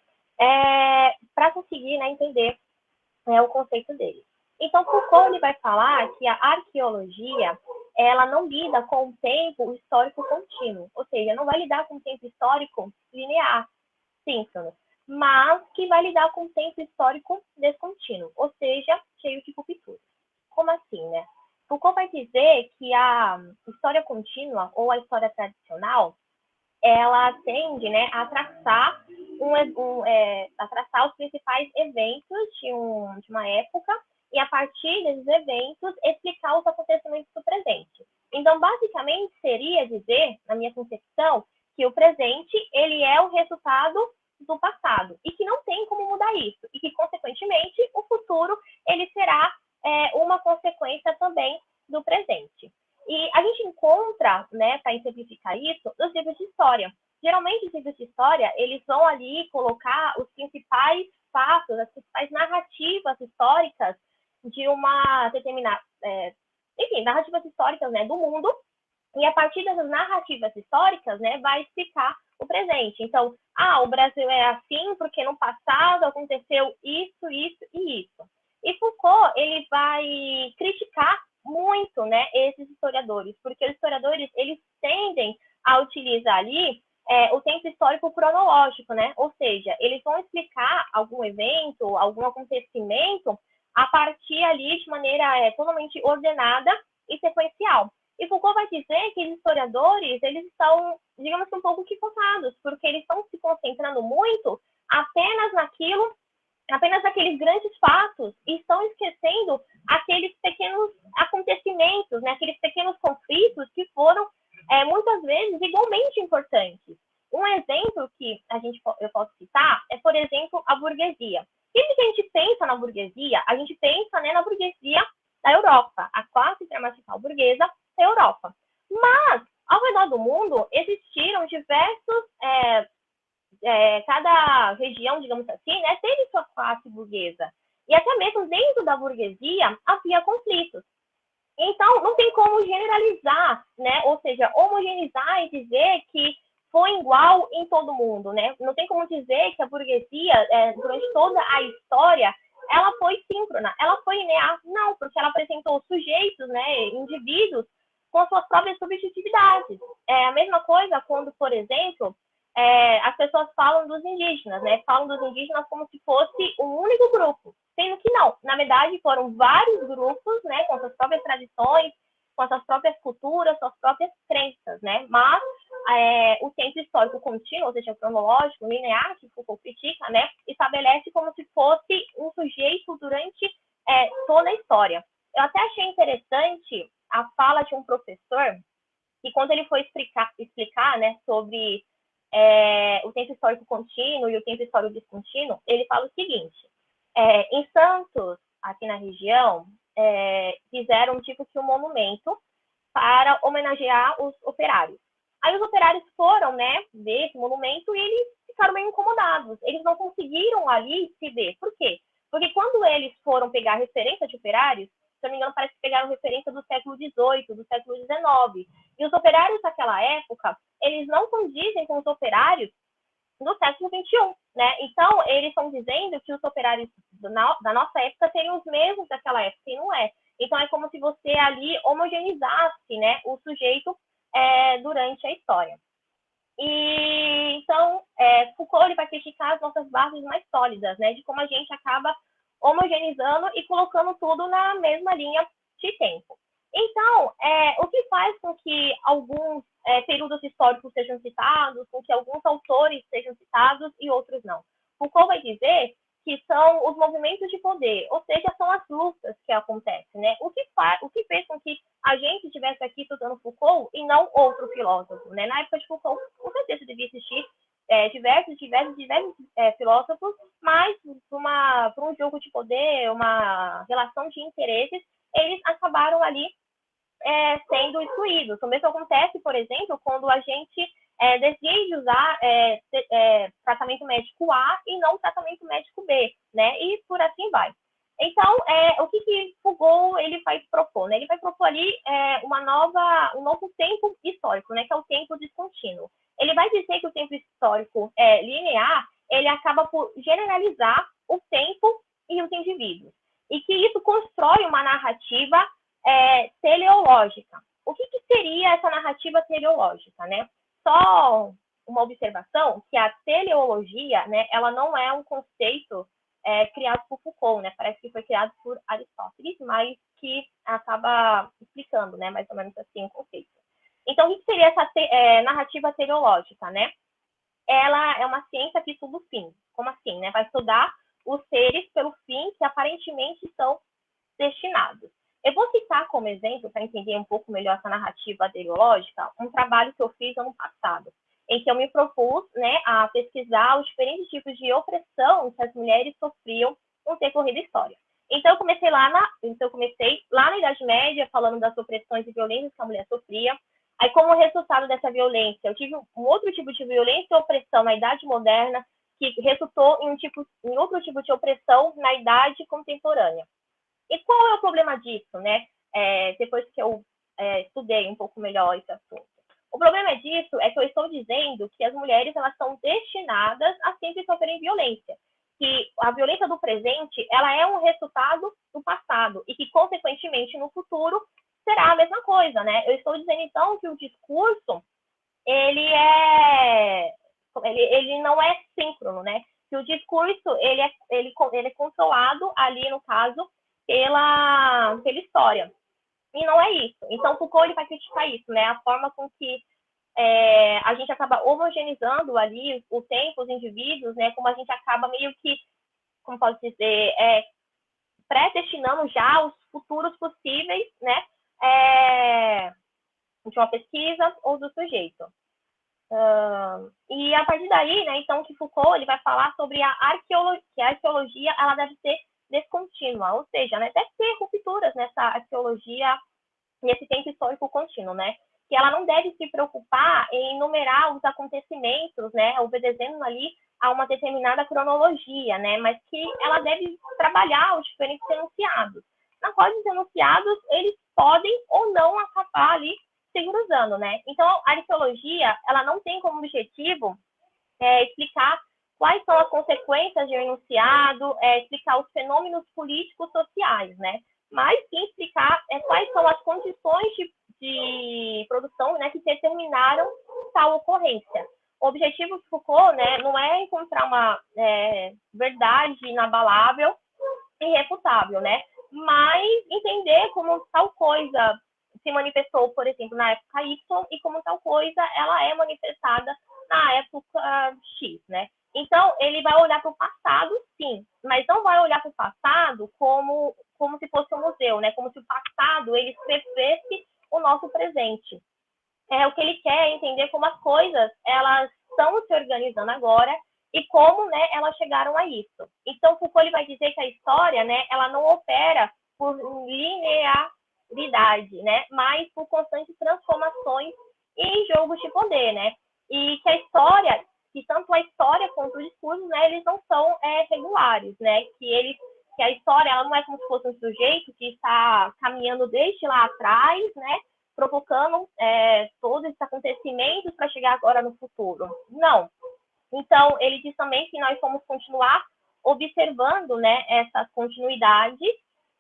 [SPEAKER 7] para conseguir, né, entender o conceito dele. Então, Foucault ele vai falar que a arqueologia ela não lida com o tempo histórico contínuo, ou seja, não vai lidar com o tempo histórico linear, síncrono, mas que vai lidar com o tempo histórico descontínuo, ou seja, cheio de rupturas. Como assim, né? Foucault vai dizer que a história contínua ou a história tradicional, ela tende, né, a traçar os principais eventos de uma época e, a partir desses eventos, explicar os acontecimentos do presente. Então, basicamente, seria dizer, na minha concepção, que o presente ele é o resultado do passado e que não tem como mudar isso e que, consequentemente, o futuro ele será uma consequência também do presente. E a gente encontra, né, para exemplificar isso, nos livros de história. Geralmente, os livros de história, eles vão ali colocar os principais fatos, as principais narrativas históricas de uma determinada... narrativas históricas, né, do mundo, e a partir dessas narrativas históricas, né, vai explicar o presente. Então, o Brasil é assim porque no passado aconteceu isso, isso e isso. E Foucault, ele vai criticar muito, né, esses historiadores, porque os historiadores, eles tendem a utilizar ali o tempo histórico cronológico, né? Ou seja, eles vão explicar algum evento, algum acontecimento a partir ali de maneira totalmente ordenada e sequencial. E Foucault vai dizer que os historiadores, eles estão, digamos que um pouco equivocados, porque eles estão se concentrando muito apenas naqueles grandes fatos e estão esquecendo aqueles pequenos acontecimentos, né? Aqueles pequenos conflitos que foram, muitas vezes, igualmente importantes. Um exemplo que eu posso citar é, por exemplo, a burguesia. Sempre que a gente pensa na burguesia, a gente pensa, né, na burguesia da Europa, a classe internacional burguesa da Europa. Mas, ao redor do mundo, existiram diversos... cada região, digamos assim, né, teve sua classe burguesa. E até mesmo dentro da burguesia havia conflitos. Então, não tem como generalizar, né, ou seja, homogeneizar e dizer que foi igual em todo mundo, né? Não tem como dizer que a burguesia, durante toda a história, ela foi síncrona, ela foi linear. Não, porque ela apresentou sujeitos, né, indivíduos, com suas próprias subjetividades. É a mesma coisa quando, por exemplo, as pessoas falam dos indígenas, né? Falam dos indígenas como se fosse um único grupo, sendo que não. Na verdade, foram vários grupos, né? Com suas próprias tradições, com suas próprias culturas, suas próprias crenças, né? Mas o tempo histórico contínuo, ou seja, cronológico, linear, que Foucault critica, né? Estabelece como se fosse um sujeito durante toda a história. Eu até achei interessante a fala de um professor que, quando ele foi explicar, né, sobre o tempo histórico contínuo e o tempo histórico descontínuo, ele fala o seguinte: em Santos, aqui na região, fizeram tipo que um monumento para homenagear os operários. Aí os operários foram, né, ver esse monumento e eles ficaram meio incomodados. Eles não conseguiram ali se ver. Por quê? Porque quando eles foram pegar referência de operários, se não me engano, parece que pegaram referência do século XVIII, do século XIX. E os operários daquela época, eles não condizem com os operários do século XXI, né? Então, eles estão dizendo que os operários da nossa época seriam os mesmos daquela época, e não é. Então, é como se você ali homogeneizasse, né, o sujeito durante a história. E, então, Foucault ele vai criticar as nossas bases mais sólidas, né, de como a gente acaba homogeneizando e colocando tudo na mesma linha de tempo. Então, o que faz com que alguns períodos históricos sejam citados, com que alguns autores sejam citados e outros não. Foucault vai dizer que são os movimentos de poder, ou seja, são as lutas que acontecem, né? O que fez com que a gente estivesse aqui estudando Foucault e não outro filósofo, né? Na época de Foucault, com certeza devia existir diversos filósofos, mas por um jogo de poder, uma relação de interesses, eles acabaram ali sendo excluídos. O mesmo acontece, por exemplo, quando a gente decide usar tratamento médico A e não tratamento médico B, né? E por assim vai. Então, o que Foucault ele vai propor, né? Ele vai propor ali um novo tempo histórico, né? Que é o tempo descontínuo. Ele vai dizer que o tempo histórico linear, ele acaba por generalizar o tempo e os indivíduos. E que isso constrói uma narrativa teleológica. O que seria essa narrativa teleológica, né? Só uma observação, que a teleologia, né, ela não é um conceito criado por Foucault, né? Parece que foi criado por Aristóteles, mas que acaba explicando, né, mais ou menos assim, o conceito. Então, o que seria essa narrativa teleológica, né? Ela é uma ciência que estuda o fim. Como assim, né? Vai estudar os seres pelo fim que aparentemente são destinados. Eu vou citar como exemplo, para entender um pouco melhor essa narrativa teleológica, um trabalho que eu fiz ano passado, em que eu me propus, né, a pesquisar os diferentes tipos de opressão que as mulheres sofriam no decorrer da história. Então, eu comecei lá na Idade Média, falando das opressões e violências que a mulher sofria. Aí, como resultado dessa violência, eu tive um outro tipo de violência e opressão na Idade Moderna, que resultou em outro tipo de opressão na Idade Contemporânea. E qual é o problema disso, né? Depois que eu estudei um pouco melhor esse assunto. O problema disso é que eu estou dizendo que as mulheres elas são destinadas a sempre sofrerem violência. Que a violência do presente ela é um resultado do passado e que, consequentemente, no futuro será a mesma coisa, né? Eu estou dizendo, então, que o discurso ele não é síncrono, né? Que o discurso ele é controlado ali, no caso, pela história. E não é isso. Então, Foucault ele vai criticar isso, né? A forma com que a gente acaba homogeneizando ali o tempo, os indivíduos, né? Como a gente acaba meio que, como posso dizer, predestinando já os futuros possíveis, né? De uma pesquisa ou do sujeito. E a partir daí, né? Então, que Foucault ele vai falar sobre a arqueologia, que a arqueologia ela deve ser descontínua, ou seja, né, deve ter rupturas nessa arqueologia, nesse tempo histórico contínuo, né? Que ela não deve se preocupar em enumerar os acontecimentos, né, obedecendo ali a uma determinada cronologia, né? Mas que ela deve trabalhar os diferentes enunciados, na qual os enunciados eles podem ou não acabar ali se cruzando, né? Então, a arqueologia ela não tem como objetivo explicar quais são as consequências de um enunciado, explicar os fenômenos políticos sociais, né? Mas sim explicar quais são as condições de produção, né, que determinaram tal ocorrência. O objetivo de Foucault, né, não é encontrar uma verdade inabalável e irrefutável, né? Mas entender como tal coisa se manifestou, por exemplo, na época Y e como tal coisa ela é manifestada na época X, né? Então, ele vai olhar para o passado, sim, mas não vai olhar para o passado como se fosse um museu, né? Como se o passado ele escrevesse o nosso presente. O que ele quer é entender como as coisas elas estão se organizando agora e como, né, elas chegaram a isso. Então, Foucault ele vai dizer que a história, né, ela não opera por linearidade, né, mas por constantes transformações e jogos de poder, né? E que a história, que tanto a história quanto o discurso, né, eles não são regulares, né? Que a história ela não é como se fosse um sujeito que está caminhando desde lá atrás, né, provocando todos esses acontecimentos para chegar agora no futuro. Não. Então, ele diz também que nós vamos continuar observando, né, essas continuidades,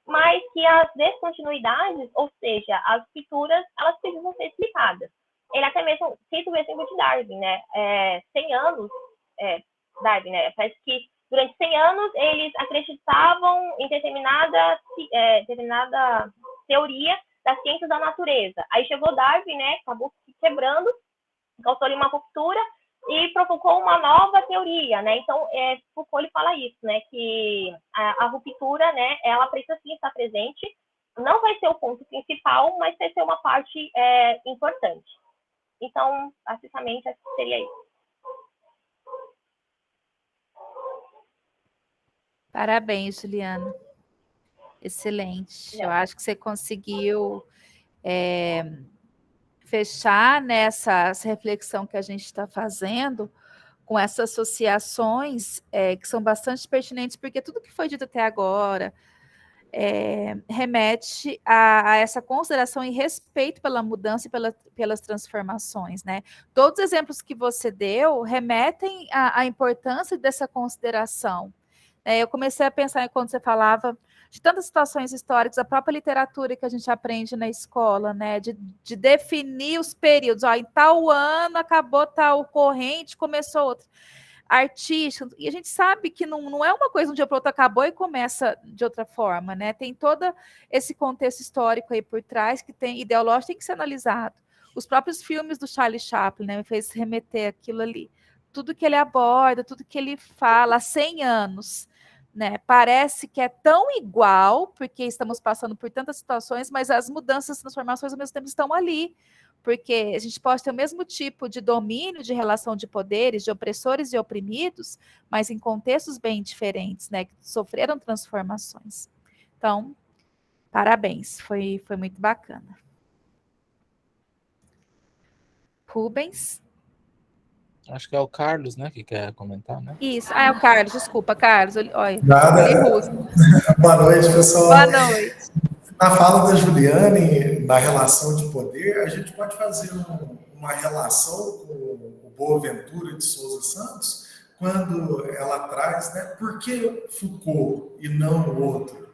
[SPEAKER 7] mas que as descontinuidades, ou seja, as rupturas, elas precisam ser explicadas. Ele até mesmo cita o exemplo de Darwin, né? 100 anos, Darwin, né? Parece que durante 100 anos eles acreditavam em determinada teoria das ciências da natureza. Aí chegou Darwin, né? Acabou se quebrando com uma nova teoria, né? Então, Foucault ele fala isso, né? Que a ruptura, né? Ela precisa sim estar presente. Não vai ser o ponto principal, mas vai ser uma parte importante. Então, basicamente, acho que seria isso.
[SPEAKER 2] Parabéns, Juliana. Excelente. Eu acho que você conseguiu fechar nessa reflexão que a gente está fazendo com essas associações que são bastante pertinentes, porque tudo que foi dito até agora remete a essa consideração e respeito pela mudança e pelas transformações, né? Todos os exemplos que você deu remetem à importância dessa consideração. Eu comecei a pensar quando você falava de tantas situações históricas, a própria literatura que a gente aprende na escola, né? De definir os períodos. Em tal ano acabou tal corrente, começou outro. Artística, e a gente sabe que não é uma coisa de um dia para outro acabou e começa de outra forma, né? Tem todo esse contexto histórico aí por trás, que tem ideológico, tem que ser analisado. Os próprios filmes do Charlie Chaplin, né, me fez remeter aquilo ali. Tudo que ele aborda, tudo que ele fala há 100 anos, né? Parece que é tão igual, porque estamos passando por tantas situações, mas as mudanças, as transformações ao mesmo tempo estão ali. Porque a gente pode ter o mesmo tipo de domínio de relação de poderes, de opressores e oprimidos, mas em contextos bem diferentes, né? Que sofreram transformações. Então, parabéns, foi muito bacana. Rubens?
[SPEAKER 3] Acho que é o Carlos, né, que quer comentar, né?
[SPEAKER 2] Isso, é o Carlos, desculpa, Carlos. Olha,
[SPEAKER 8] Nada. Boa noite, pessoal.
[SPEAKER 2] Boa noite.
[SPEAKER 8] Na fala da Juliane, na relação de poder, a gente pode fazer uma relação com o Boaventura de Souza Santos, quando ela traz, né, por que Foucault e não o outro?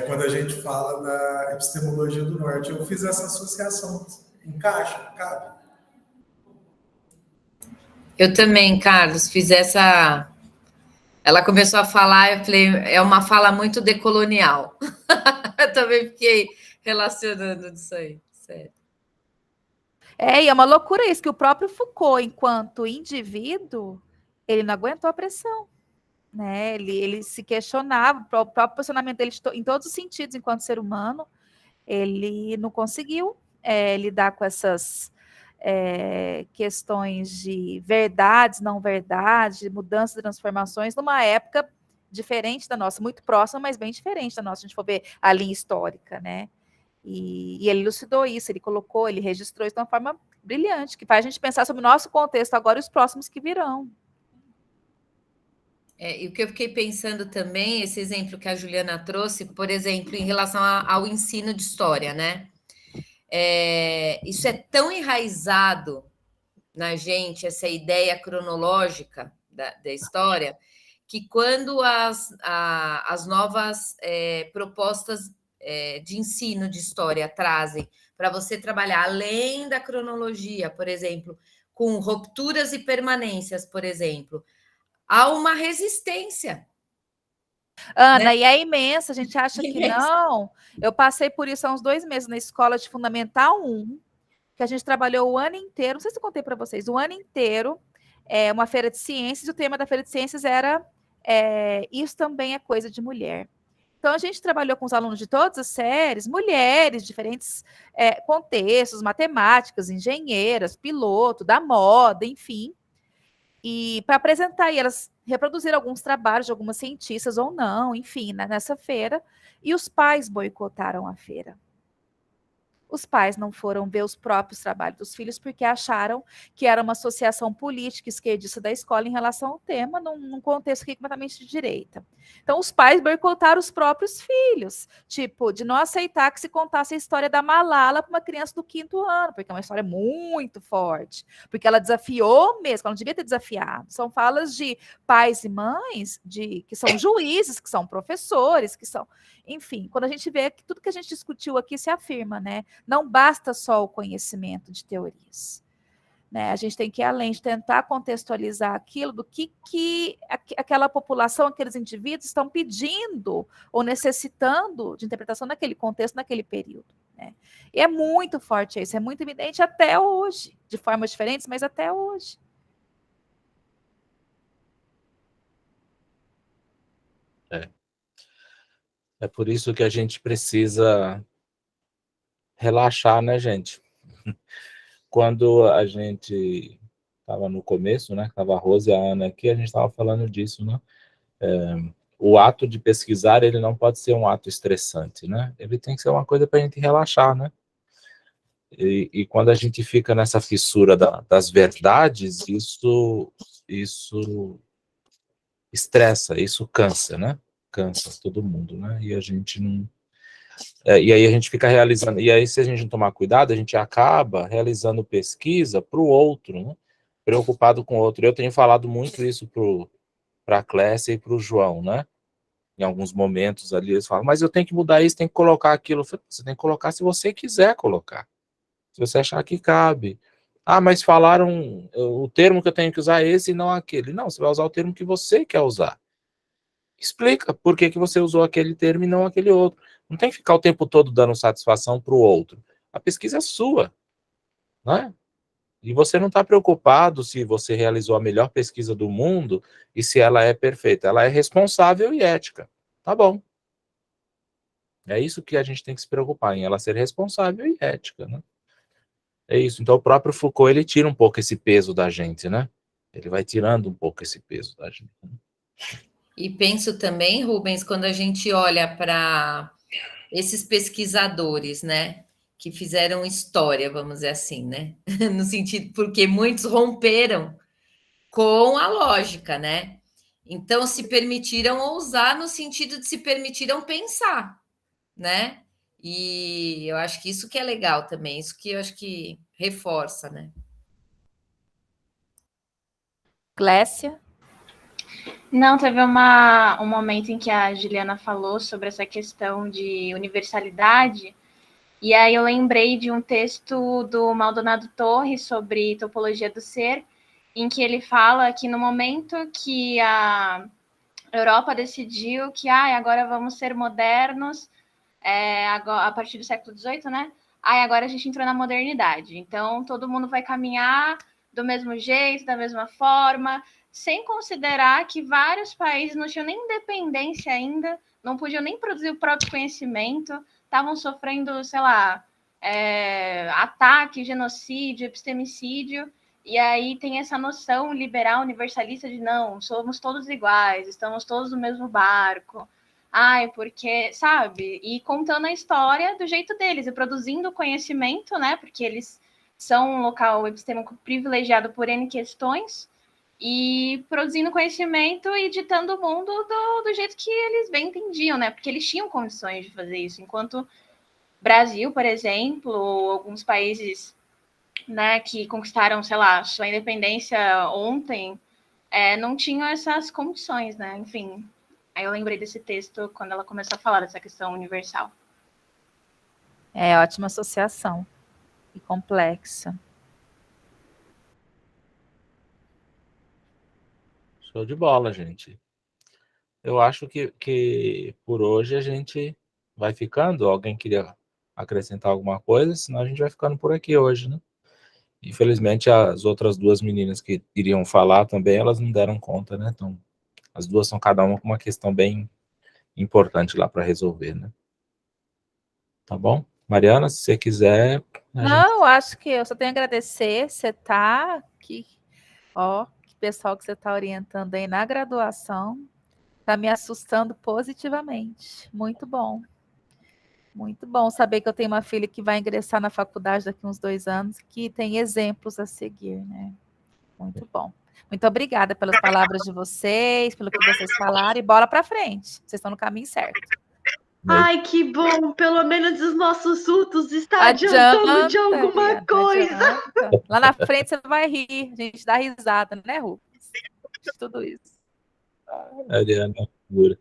[SPEAKER 8] Quando a gente fala da epistemologia do norte, eu fiz essa associação. Encaixa, cabe.
[SPEAKER 6] Eu também, Carlos, fiz essa... Ela começou a falar, eu falei, é uma fala muito decolonial. Eu também fiquei relacionando isso aí, sério.
[SPEAKER 2] E é uma loucura isso, que o próprio Foucault, enquanto indivíduo, ele não aguentou a pressão, né? Ele se questionava, o próprio posicionamento dele em todos os sentidos, enquanto ser humano, ele não conseguiu lidar com essas questões de verdades, não verdades, de mudanças, transformações, numa época diferente da nossa, muito próxima, mas bem diferente da nossa, se a gente for ver a linha histórica, né? E ele elucidou isso, ele colocou, ele registrou isso de uma forma brilhante, que faz a gente pensar sobre o nosso contexto agora e os próximos que virão.
[SPEAKER 6] E o que eu fiquei pensando também, esse exemplo que a Juliana trouxe, por exemplo, em relação ao ensino de história, né? Isso é tão enraizado na gente, essa ideia cronológica da história, que quando as novas propostas de ensino de história trazem para você trabalhar além da cronologia, por exemplo, com rupturas e permanências, por exemplo, há uma resistência.
[SPEAKER 2] Ana, né? E é imensa, a gente acha que não. Eu passei por isso há uns 2 meses na escola de Fundamental 1, que a gente trabalhou o ano inteiro, não sei se eu contei para vocês, o ano inteiro, uma feira de ciências, e o tema da feira de ciências era isso também é coisa de mulher. Então, a gente trabalhou com os alunos de todas as séries, mulheres, diferentes contextos, matemáticas, engenheiras, piloto, da moda, enfim, e para apresentar, e elas reproduziram alguns trabalhos de algumas cientistas ou não, enfim, nessa feira, e os pais boicotaram a feira. Os pais não foram ver os próprios trabalhos dos filhos porque acharam que era uma associação política esquerdista da escola em relação ao tema, num contexto aqui completamente de direita. Então, os pais boicotaram os próprios filhos, tipo, de não aceitar que se contasse a história da Malala para uma criança do 5º ano, porque é uma história muito forte, porque ela desafiou mesmo, ela não devia ter desafiado. São falas de pais e mães que são juízes, que são professores, que são... Enfim, quando a gente vê que tudo que a gente discutiu aqui se afirma, né? Não basta só o conhecimento de teorias, né? A gente tem que ir além de tentar contextualizar aquilo do que aquela população, aqueles indivíduos estão pedindo ou necessitando de interpretação naquele contexto, naquele período, né? E é muito forte isso, é muito evidente até hoje, de formas diferentes, mas até hoje.
[SPEAKER 3] É por isso que a gente precisa relaxar, né, gente? Quando a gente estava no começo, né, estava a Rose e a Ana aqui, a gente estava falando disso, né? O ato de pesquisar, ele não pode ser um ato estressante, né? Ele tem que ser uma coisa para a gente relaxar, né? E quando a gente fica nessa fissura das verdades, isso estressa, isso cansa, né? Cansa todo mundo, né? E a gente não... e aí a gente fica realizando... E aí, se a gente não tomar cuidado, a gente acaba realizando pesquisa para o outro, né? Preocupado com o outro. Eu tenho falado muito isso para a Clécia e para o João, né? Em alguns momentos ali, eles falam, mas eu tenho que mudar isso, tem que colocar aquilo. Eu falei, você tem que colocar se você quiser colocar. Se você achar que cabe. Ah, mas falaram, o termo que eu tenho que usar é esse e não aquele. Não, você vai usar o termo que você quer usar. Explica por que você usou aquele termo e não aquele outro. Não tem que ficar o tempo todo dando satisfação para o outro. A pesquisa é sua, né? E você não está preocupado se você realizou a melhor pesquisa do mundo e se ela é perfeita. Ela é responsável e ética. Tá bom. É isso que a gente tem que se preocupar, em ela ser responsável e ética, né? É isso. Então, o próprio Foucault, ele tira um pouco esse peso da gente, né? Ele vai tirando um pouco esse peso da gente.
[SPEAKER 6] E penso também, Rubens, quando a gente olha para esses pesquisadores, né, que fizeram história, vamos dizer assim, né? No sentido, porque muitos romperam com a lógica, né? Então, se permitiram ousar no sentido de se permitiram pensar, né? E eu acho que isso que é legal também, isso que eu acho que reforça, né?
[SPEAKER 2] Clécia?
[SPEAKER 5] Não, teve um momento em que a Juliana falou sobre essa questão de universalidade, e aí eu lembrei de um texto do Maldonado Torres sobre topologia do ser, em que ele fala que no momento que a Europa decidiu que agora vamos ser modernos, a partir do século XVIII, né? Agora a gente entrou na modernidade. Então, todo mundo vai caminhar do mesmo jeito, da mesma forma, sem considerar que vários países não tinham nem independência ainda, não podiam nem produzir o próprio conhecimento, estavam sofrendo, sei lá, ataque, genocídio, epistemicídio, e aí tem essa noção liberal universalista de não, somos todos iguais, estamos todos no mesmo barco. Porque, sabe? E contando a história do jeito deles, e produzindo conhecimento, né? Porque eles são um local epistêmico privilegiado por N questões, e produzindo conhecimento e ditando o mundo do jeito que eles bem entendiam, né? Porque eles tinham condições de fazer isso, enquanto Brasil, por exemplo, ou alguns países, né, que conquistaram, sei lá, sua independência ontem, não tinham essas condições, né? Enfim, aí eu lembrei desse texto quando ela começou a falar dessa questão universal.
[SPEAKER 2] É ótima associação e complexa.
[SPEAKER 3] Show de bola, gente. Eu acho que por hoje a gente vai ficando. Alguém queria acrescentar alguma coisa? Senão a gente vai ficando por aqui hoje, né? Infelizmente, as outras duas meninas que iriam falar também, elas não deram conta, né? Então, as duas são cada uma com uma questão bem importante lá para resolver, né? Tá bom? Mariana, se você quiser...
[SPEAKER 2] Não, acho que eu só tenho a agradecer. Você tá aqui, que pessoal que você está orientando aí na graduação, tá me assustando positivamente. Muito bom. Muito bom saber que eu tenho uma filha que vai ingressar na faculdade daqui a uns 2 anos, que tem exemplos a seguir, né? Muito bom. Muito obrigada pelas palavras de vocês, pelo que vocês falaram, e bola para frente. Vocês estão no caminho certo.
[SPEAKER 4] Ai, que bom! Pelo menos os nossos surtos estão adiantando de alguma coisa.
[SPEAKER 2] Adianta. Lá na frente você vai rir, a gente dá risada, né, Rubens? De tudo isso.
[SPEAKER 3] Mariana, pura.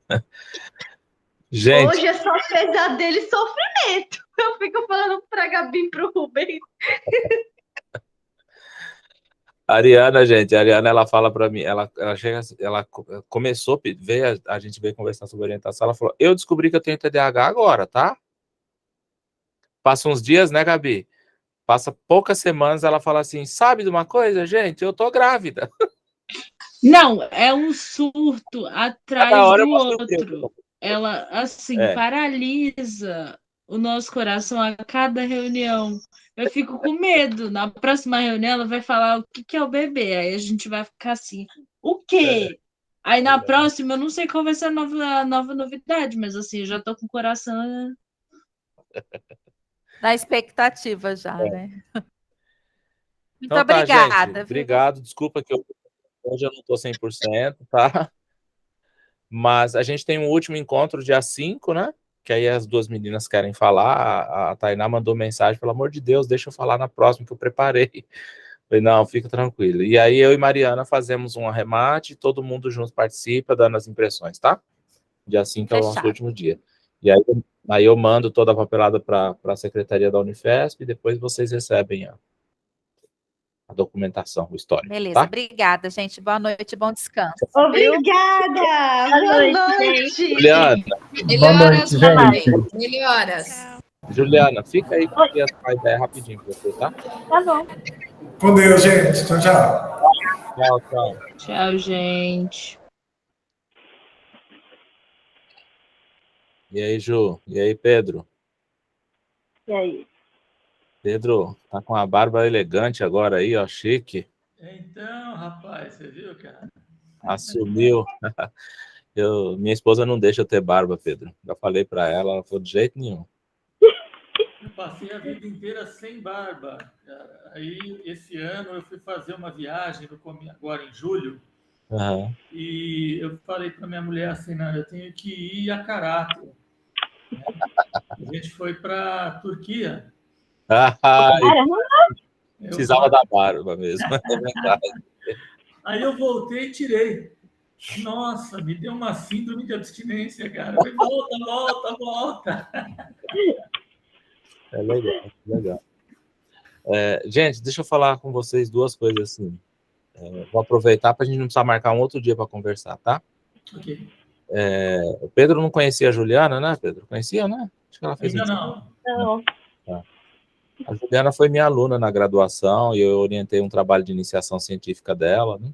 [SPEAKER 3] Gente.
[SPEAKER 4] Hoje é só pesadelo e sofrimento. Eu fico falando pra Gabi e pro Rubens.
[SPEAKER 3] A Ariana, gente, a Ariana, ela fala para mim, ela chega, ela começou, a gente veio conversar sobre orientação, ela falou, eu descobri que eu tenho TDAH agora, tá? Passa uns dias, né, Gabi? Passa poucas semanas, ela fala assim, sabe de uma coisa, gente? Eu tô grávida.
[SPEAKER 5] Não, é um surto atrás do outro. ela, assim, paralisa o nosso coração a cada reunião. Eu fico com medo. Na próxima reunião, ela vai falar o que é o bebê. Aí a gente vai ficar assim, o quê? Aí na próxima, eu não sei qual vai ser a nova novidade, mas assim, eu já tô com o coração...
[SPEAKER 2] Na expectativa já, né? Muito
[SPEAKER 3] Então tá,
[SPEAKER 2] obrigada.
[SPEAKER 3] gente. Obrigado. Desculpa que hoje eu não tô 100%, tá? Mas a gente tem um último encontro dia 5, né? Que aí as duas meninas querem falar. A Tainá mandou mensagem, pelo amor de Deus, deixa eu falar na próxima que eu preparei. Falei, não, fica tranquilo. E aí eu e Mariana fazemos um arremate, todo mundo junto participa, dando as impressões, tá? Dia 5 é o nosso último dia. E aí eu mando toda a papelada para a secretaria da Unifesp e depois vocês recebem a documentação, o histórico.
[SPEAKER 2] Beleza,
[SPEAKER 3] tá?
[SPEAKER 2] Obrigada, gente. Boa noite, bom descanso.
[SPEAKER 4] Obrigada! Boa noite!
[SPEAKER 3] Juliana.
[SPEAKER 9] Boa noite, gente.
[SPEAKER 6] Melhoras.
[SPEAKER 3] Juliana, fica aí que eu queria trocar ideia rapidinho com você, tá?
[SPEAKER 7] Tá bom.
[SPEAKER 8] Com Deus, gente. Tchau, tchau.
[SPEAKER 3] Tchau, tchau.
[SPEAKER 5] Tchau, gente.
[SPEAKER 3] E aí, Ju? E aí, Pedro?
[SPEAKER 7] E aí?
[SPEAKER 3] Pedro, tá com a barba elegante agora aí, ó, chique.
[SPEAKER 9] Então, rapaz, você viu, cara?
[SPEAKER 3] Assumiu. Minha esposa não deixa eu ter barba, Pedro. Já falei pra ela falou de jeito nenhum.
[SPEAKER 9] Eu passei a vida inteira sem barba, cara. Aí, esse ano, eu fui fazer uma viagem, agora em julho, e eu falei para minha mulher assim, não, eu tenho que ir a caráter. A gente foi para Turquia.
[SPEAKER 3] Precisava da barba mesmo, é verdade.
[SPEAKER 9] Aí eu voltei e tirei. Nossa, me deu uma síndrome de abstinência, cara. Eu falei, volta.
[SPEAKER 3] É legal. Gente, deixa eu falar com vocês duas coisas assim. Vou aproveitar para a gente não precisar marcar um outro dia para conversar, tá?
[SPEAKER 9] Ok.
[SPEAKER 3] O Pedro não conhecia a Juliana, né, Pedro? Conhecia, né? Acho que ela fez
[SPEAKER 9] Ainda
[SPEAKER 3] isso.
[SPEAKER 7] Não.
[SPEAKER 3] Tá. A Juliana foi minha aluna na graduação e eu orientei um trabalho de iniciação científica dela, né?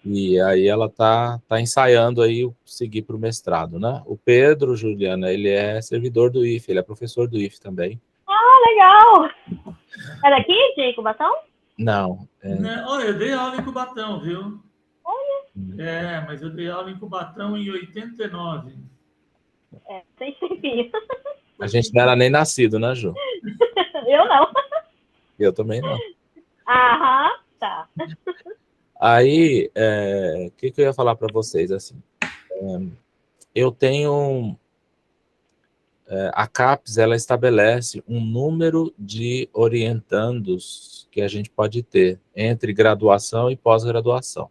[SPEAKER 3] E aí ela tá ensaiando aí seguir para o mestrado, né? O Pedro, Juliana, ele é servidor do IFE, ele é professor do IFE também.
[SPEAKER 7] Ah, legal! É daqui, de Cubatão?
[SPEAKER 3] Não.
[SPEAKER 9] Olha, eu dei aula em Cubatão, viu? Mas eu dei aula em Cubatão em 89.
[SPEAKER 7] Sem tempinho.
[SPEAKER 3] A gente não era nem nascido, né, Ju?
[SPEAKER 7] Eu não.
[SPEAKER 3] Eu também não.
[SPEAKER 7] Aham, tá.
[SPEAKER 3] Aí, o que eu ia falar para vocês, assim, eu tenho, a CAPES, ela estabelece um número de orientandos que a gente pode ter entre graduação e pós-graduação.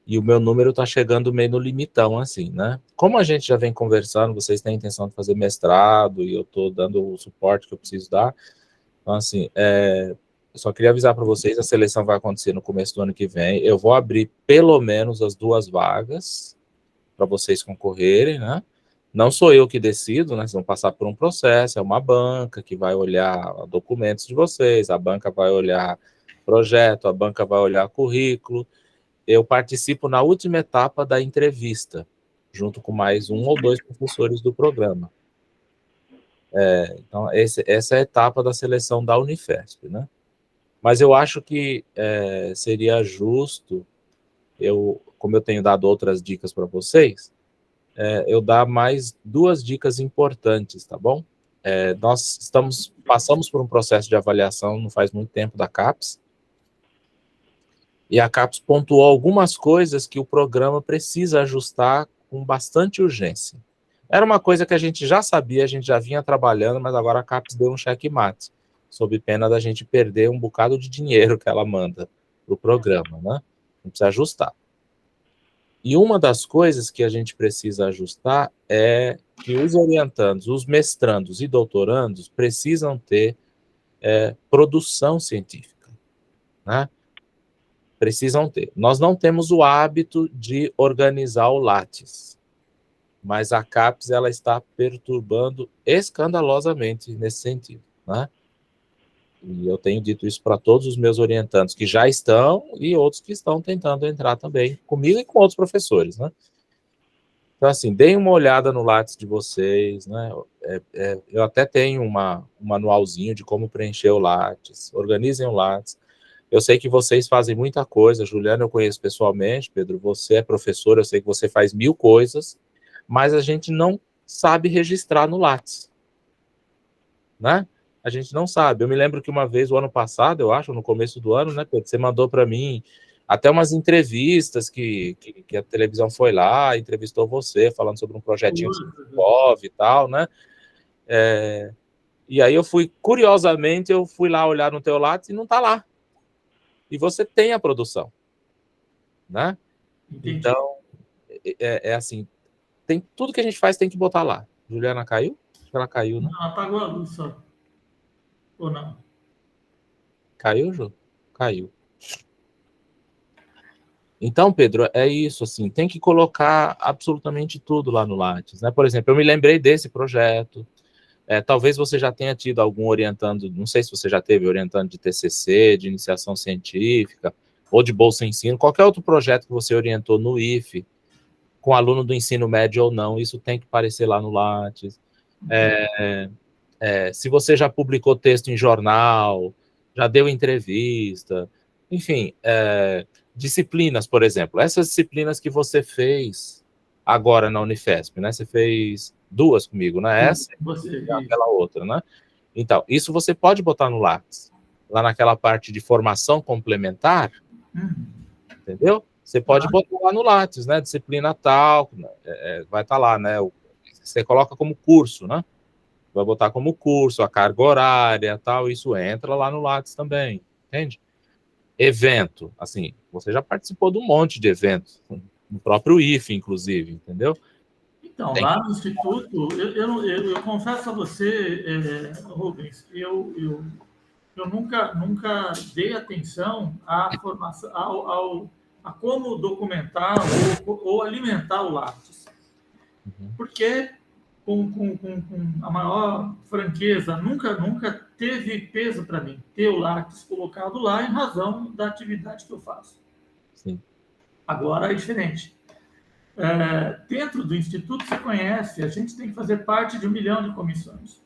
[SPEAKER 3] E o meu número está chegando meio no limitão, assim, né? Como a gente já vem conversando, vocês têm a intenção de fazer mestrado e eu estou dando o suporte que eu preciso dar, então, assim, eu só queria avisar para vocês, a seleção vai acontecer no começo do ano que vem. Eu vou abrir pelo menos as 2 vagas para vocês concorrerem, né? Não sou eu que decido, né? Vocês vão passar por um processo, é uma banca que vai olhar documentos de vocês, a banca vai olhar projeto, a banca vai olhar currículo. Eu participo na última etapa da entrevista, junto com mais 1 ou 2 professores do programa. Então, essa é a etapa da seleção da Unifesp, né? Mas eu acho que seria justo, como eu tenho dado outras dicas para vocês, eu dar mais 2 dicas importantes, tá bom? Nós passamos por um processo de avaliação não faz muito tempo da CAPES, e a CAPES pontuou algumas coisas que o programa precisa ajustar com bastante urgência. Era uma coisa que a gente já sabia, a gente já vinha trabalhando, mas agora a CAPES deu um checkmate, sob pena da gente perder um bocado de dinheiro que ela manda para o programa, né? A gente precisa ajustar. E uma das coisas que a gente precisa ajustar é que os orientandos, os mestrandos e doutorandos precisam ter produção científica, né? Precisam ter. Nós não temos o hábito de organizar o Lattes, mas a CAPES ela está perturbando escandalosamente nesse sentido, né? E eu tenho dito isso para todos os meus orientandos que já estão e outros que estão tentando entrar também, comigo e com outros professores, né? Então, assim, deem uma olhada no Lattes de vocês, né? Eu até tenho um manualzinho de como preencher o Lattes. Organizem o Lattes. Eu sei que vocês fazem muita coisa. Juliana, eu conheço pessoalmente. Pedro, você é professor, eu sei que você faz 1000 coisas, mas a gente não sabe registrar no Lattes, né? A gente não sabe. Eu me lembro que uma vez, o ano passado, eu acho, no começo do ano, né, Pedro, você mandou para mim até umas entrevistas que a televisão foi lá, entrevistou você, falando sobre um projetinho que você desenvolve e tal, né? E aí curiosamente, eu fui lá olhar no teu Lattes e não tá lá. E você tem a produção, né? Entendi. Então, assim, tem, tudo que a gente faz tem que botar lá. Juliana caiu? Acho que ela caiu, né?
[SPEAKER 9] Não, apagou a luz só. Ou não?
[SPEAKER 3] Caiu, Ju? Caiu. Então, Pedro, é isso, assim, tem que colocar absolutamente tudo lá no Lattes, né? Por exemplo, eu me lembrei desse projeto, talvez você já tenha tido algum orientando, não sei se você já teve orientando de TCC, de iniciação científica, ou de bolsa ensino, qualquer outro projeto que você orientou no IFE, com aluno do ensino médio ou não, isso tem que aparecer lá no Lattes. Se você já publicou texto em jornal, já deu entrevista, enfim, disciplinas, por exemplo, essas disciplinas que você fez agora na Unifesp, né? Você fez 2 comigo, né? Essa e aquela outra, né? Então, isso você pode botar no Lattes, lá naquela parte de formação complementar, entendeu? Você pode botar lá no Lattes, né? Disciplina tal, vai estar lá, né? Você coloca como curso, né? Vai botar como curso, a carga horária, tal, isso entra lá no Lattes também, entende? Evento, assim, você já participou de um monte de eventos, no próprio IFE, inclusive, entendeu?
[SPEAKER 9] Então, lá no Instituto, eu confesso a você, Rubens, eu nunca dei atenção à formação, a como documentar ou alimentar o Lattes. Porque, com a maior franqueza, nunca teve peso para mim ter o Lattes colocado lá em razão da atividade que eu faço.
[SPEAKER 3] Sim.
[SPEAKER 9] Agora é diferente. Dentro do Instituto, você conhece, a gente tem que fazer parte de 1 milhão de comissões.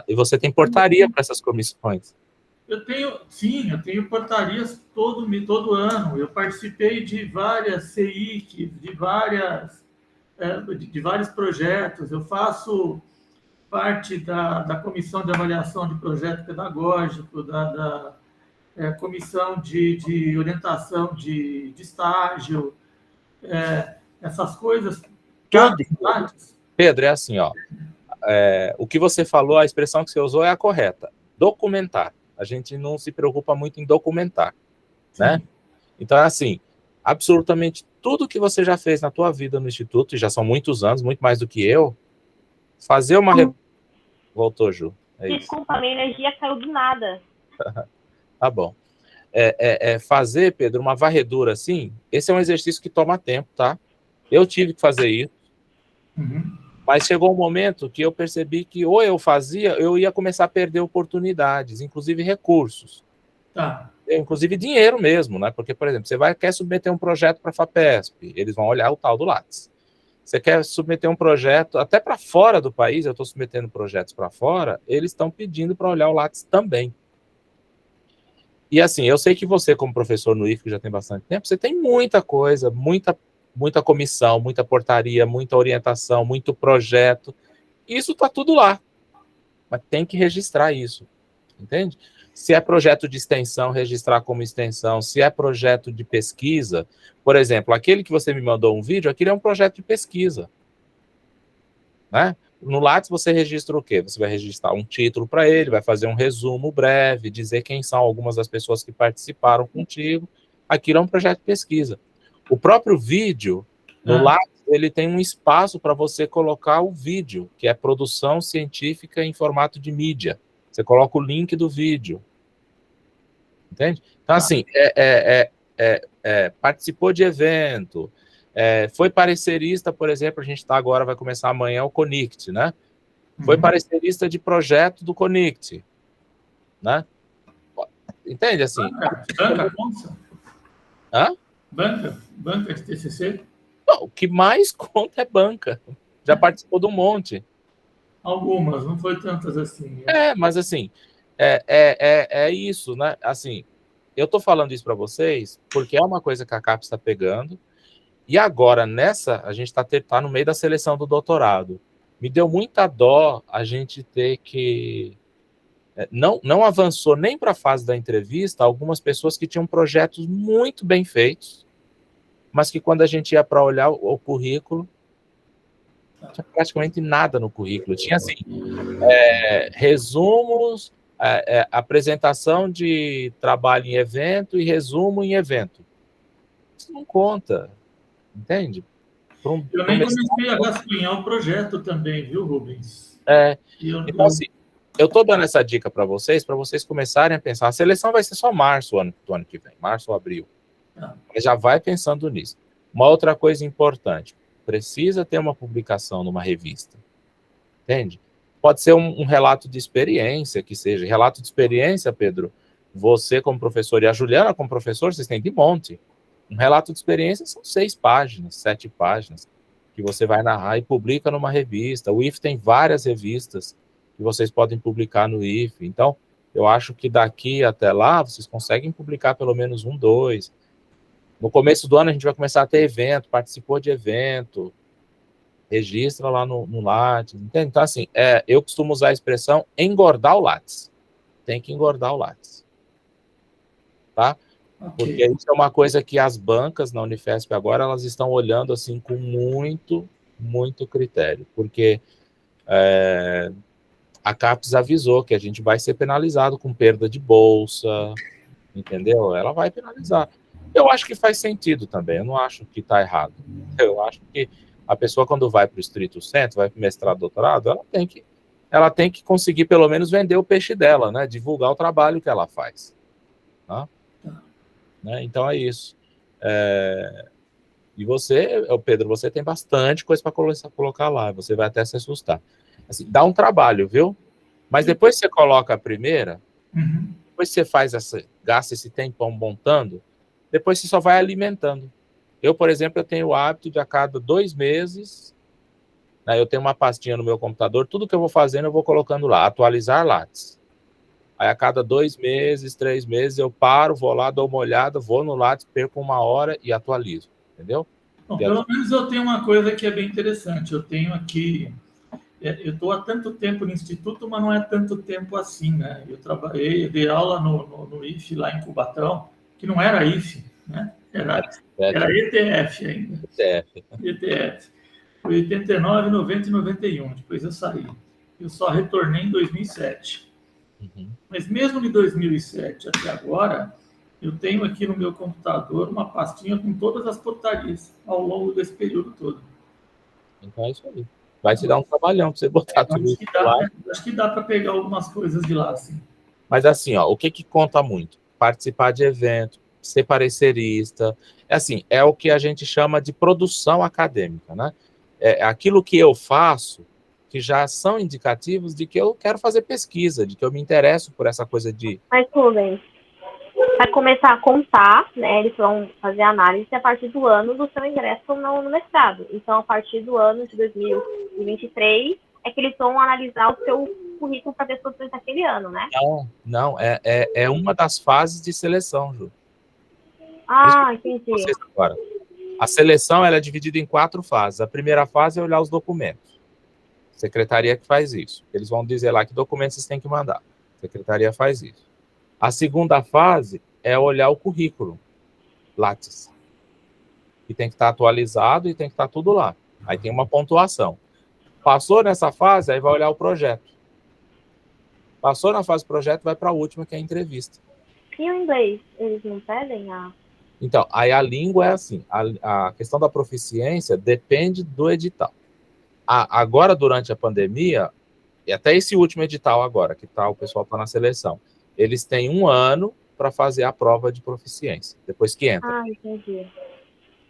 [SPEAKER 3] E você tem portaria para essas comissões?
[SPEAKER 9] Eu tenho portarias todo ano. Eu participei de várias CICs, de vários projetos. Eu faço parte da comissão de avaliação de projeto pedagógico, da comissão de orientação de estágio, essas coisas.
[SPEAKER 3] Pedro, é assim, ó. O que você falou, a expressão que você usou é a correta. Documentar. A gente não se preocupa muito em documentar, né? Então, é assim, absolutamente tudo que você já fez na tua vida no Instituto, e já são muitos anos, muito mais do que eu, fazer uma... Voltou, Ju.
[SPEAKER 7] Desculpa, minha energia caiu do nada.
[SPEAKER 3] Tá bom. Fazer, Pedro, uma varredura assim, esse é um exercício que toma tempo, tá? Eu tive que fazer isso, mas chegou um momento que eu percebi que ou eu fazia, eu ia começar a perder oportunidades, inclusive recursos. Inclusive dinheiro mesmo, né? Porque, por exemplo, você quer submeter um projeto para a FAPESP, eles vão olhar o tal do Lattes. Você quer submeter um projeto até para fora do país, eu estou submetendo projetos para fora, eles estão pedindo para olhar o Lattes também. E assim, eu sei que você, como professor no IFE, que já tem bastante tempo, você tem muita coisa, muita comissão, muita portaria, muita orientação, muito projeto. Isso está tudo lá. Mas tem que registrar isso, entende? Se é projeto de extensão, registrar como extensão. Se é projeto de pesquisa, por exemplo, aquele que você me mandou um vídeo, aquele é um projeto de pesquisa, né? No Lattes você registra o quê? Você vai registrar um título para ele, vai fazer um resumo breve, dizer quem são algumas das pessoas que participaram contigo. Aquilo é um projeto de pesquisa. O próprio vídeo, no Lattes, ele tem um espaço para você colocar o vídeo, que é produção científica em formato de mídia. Você coloca o link do vídeo. Entende? Então, assim, participou de evento, foi parecerista, por exemplo, a gente está agora, vai começar amanhã o CONICT, né? Foi parecerista de projeto do CONICT, né? Entende, assim?
[SPEAKER 9] Banca, Hã? Banca de TCC?
[SPEAKER 3] Não, o que mais conta é banca. Já participou de um monte.
[SPEAKER 9] Algumas, não foi tantas assim.
[SPEAKER 3] Mas assim, é isso, né? Assim, eu tô falando isso para vocês porque é uma coisa que a CAPES está pegando. E agora, a gente tá no meio da seleção do doutorado. Me deu muita dó a gente ter que... Não avançou nem para a fase da entrevista algumas pessoas que tinham projetos muito bem feitos, mas que quando a gente ia para olhar o currículo, não tinha praticamente nada no currículo. Tinha, assim, resumos, apresentação de trabalho em evento e resumo em evento. Isso não conta, entende?
[SPEAKER 9] Eu nem comecei a rascunhar o projeto também, viu, Rubens?
[SPEAKER 3] Então, assim, eu estou dando essa dica para vocês começarem a pensar. A seleção vai ser só março do ano que vem, março ou abril. Mas já vai pensando nisso. Uma outra coisa importante, precisa ter uma publicação numa revista. Entende? Pode ser um relato de experiência, que seja. Relato de experiência, Pedro, você como professor e a Juliana como professor, vocês têm de monte. Um relato de experiência são 6 páginas, 7 páginas, que você vai narrar e publica numa revista. O IF tem várias revistas que vocês podem publicar no IF. Então, eu acho que daqui até lá, vocês conseguem publicar pelo menos 1, 2. No começo do ano, a gente vai começar a ter evento, participou de evento, registra lá no Lattes, entende? Então, assim, eu costumo usar a expressão engordar o Lattes. Tem que engordar o Lattes. Tá? Porque isso é uma coisa que as bancas na Unifesp agora, elas estão olhando assim com muito, muito critério, porque a CAPES avisou que a gente vai ser penalizado com perda de bolsa, entendeu? Ela vai penalizar. Eu acho que faz sentido também, eu não acho que está errado. Eu acho que a pessoa, quando vai para o estrito centro, vai para o mestrado, doutorado, ela tem que conseguir pelo menos vender o peixe dela, né? Divulgar o trabalho que ela faz. Tá? Né? Então é isso. E você, Pedro, você tem bastante coisa para colocar lá, você vai até se assustar. Assim, dá um trabalho, viu? Mas depois que você coloca a primeira, depois que você gasta esse tempão montando, depois você só vai alimentando. Eu, por exemplo, eu tenho o hábito de a cada 2 meses, né, eu tenho uma pastinha no meu computador, tudo que eu vou fazendo eu vou colocando lá, atualizar Lattes. Aí a cada 2 meses, 3 meses, eu paro, vou lá, dou uma olhada, vou no Lattes, perco 1 hora e atualizo, entendeu?
[SPEAKER 9] Bom, pelo menos eu tenho uma coisa que é bem interessante. Eu tenho aqui... Eu estou há tanto tempo no Instituto, mas não é tanto tempo assim, né? Eu dei aula no IF, lá em Cubatão, que não era IF, né? Era ETF ainda. ETF. Foi 89, 90 e 91. Depois eu saí. Eu só retornei em 2007. Mas mesmo de 2007 até agora, eu tenho aqui no meu computador uma pastinha com todas as portarias ao longo desse período todo.
[SPEAKER 3] Então é isso aí. Vai te dar um trabalhão para você botar tudo isso lá.
[SPEAKER 9] Acho que dá para pegar algumas coisas de lá, assim.
[SPEAKER 3] Mas assim, ó, o que conta muito? Participar de evento, ser parecerista, assim, é o que a gente chama de produção acadêmica, né? É aquilo que eu faço que já são indicativos de que eu quero fazer pesquisa, de que eu me interesso por essa coisa de...
[SPEAKER 7] Mas, Rubens, vai começar a contar, né? Eles vão fazer análise a partir do ano do seu ingresso no mestrado. Então, a partir do ano de 2023, é que eles vão analisar o seu currículo para ver se você daquele ano, né?
[SPEAKER 3] Não, é uma das fases de seleção, Ju.
[SPEAKER 7] Ah, entendi.
[SPEAKER 3] Agora, a seleção ela é dividida em 4 fases. A primeira fase é olhar os documentos. Secretaria que faz isso. Eles vão dizer lá que documentos vocês têm que mandar. A secretaria faz isso. A segunda fase é olhar o currículo, Lattes. Que tem que estar atualizado e tem que estar tudo lá. Aí tem uma pontuação. Passou nessa fase, aí vai olhar o projeto. Passou na fase do projeto, vai para a última, que é a entrevista.
[SPEAKER 7] E o inglês? Eles não pedem a...
[SPEAKER 3] Então, aí a língua é assim, a questão da proficiência depende do edital. Agora, durante a pandemia, e até esse último edital agora, que o pessoal está na seleção, eles têm 1 ano para fazer a prova de proficiência, depois que entra.
[SPEAKER 7] Ah, entendi.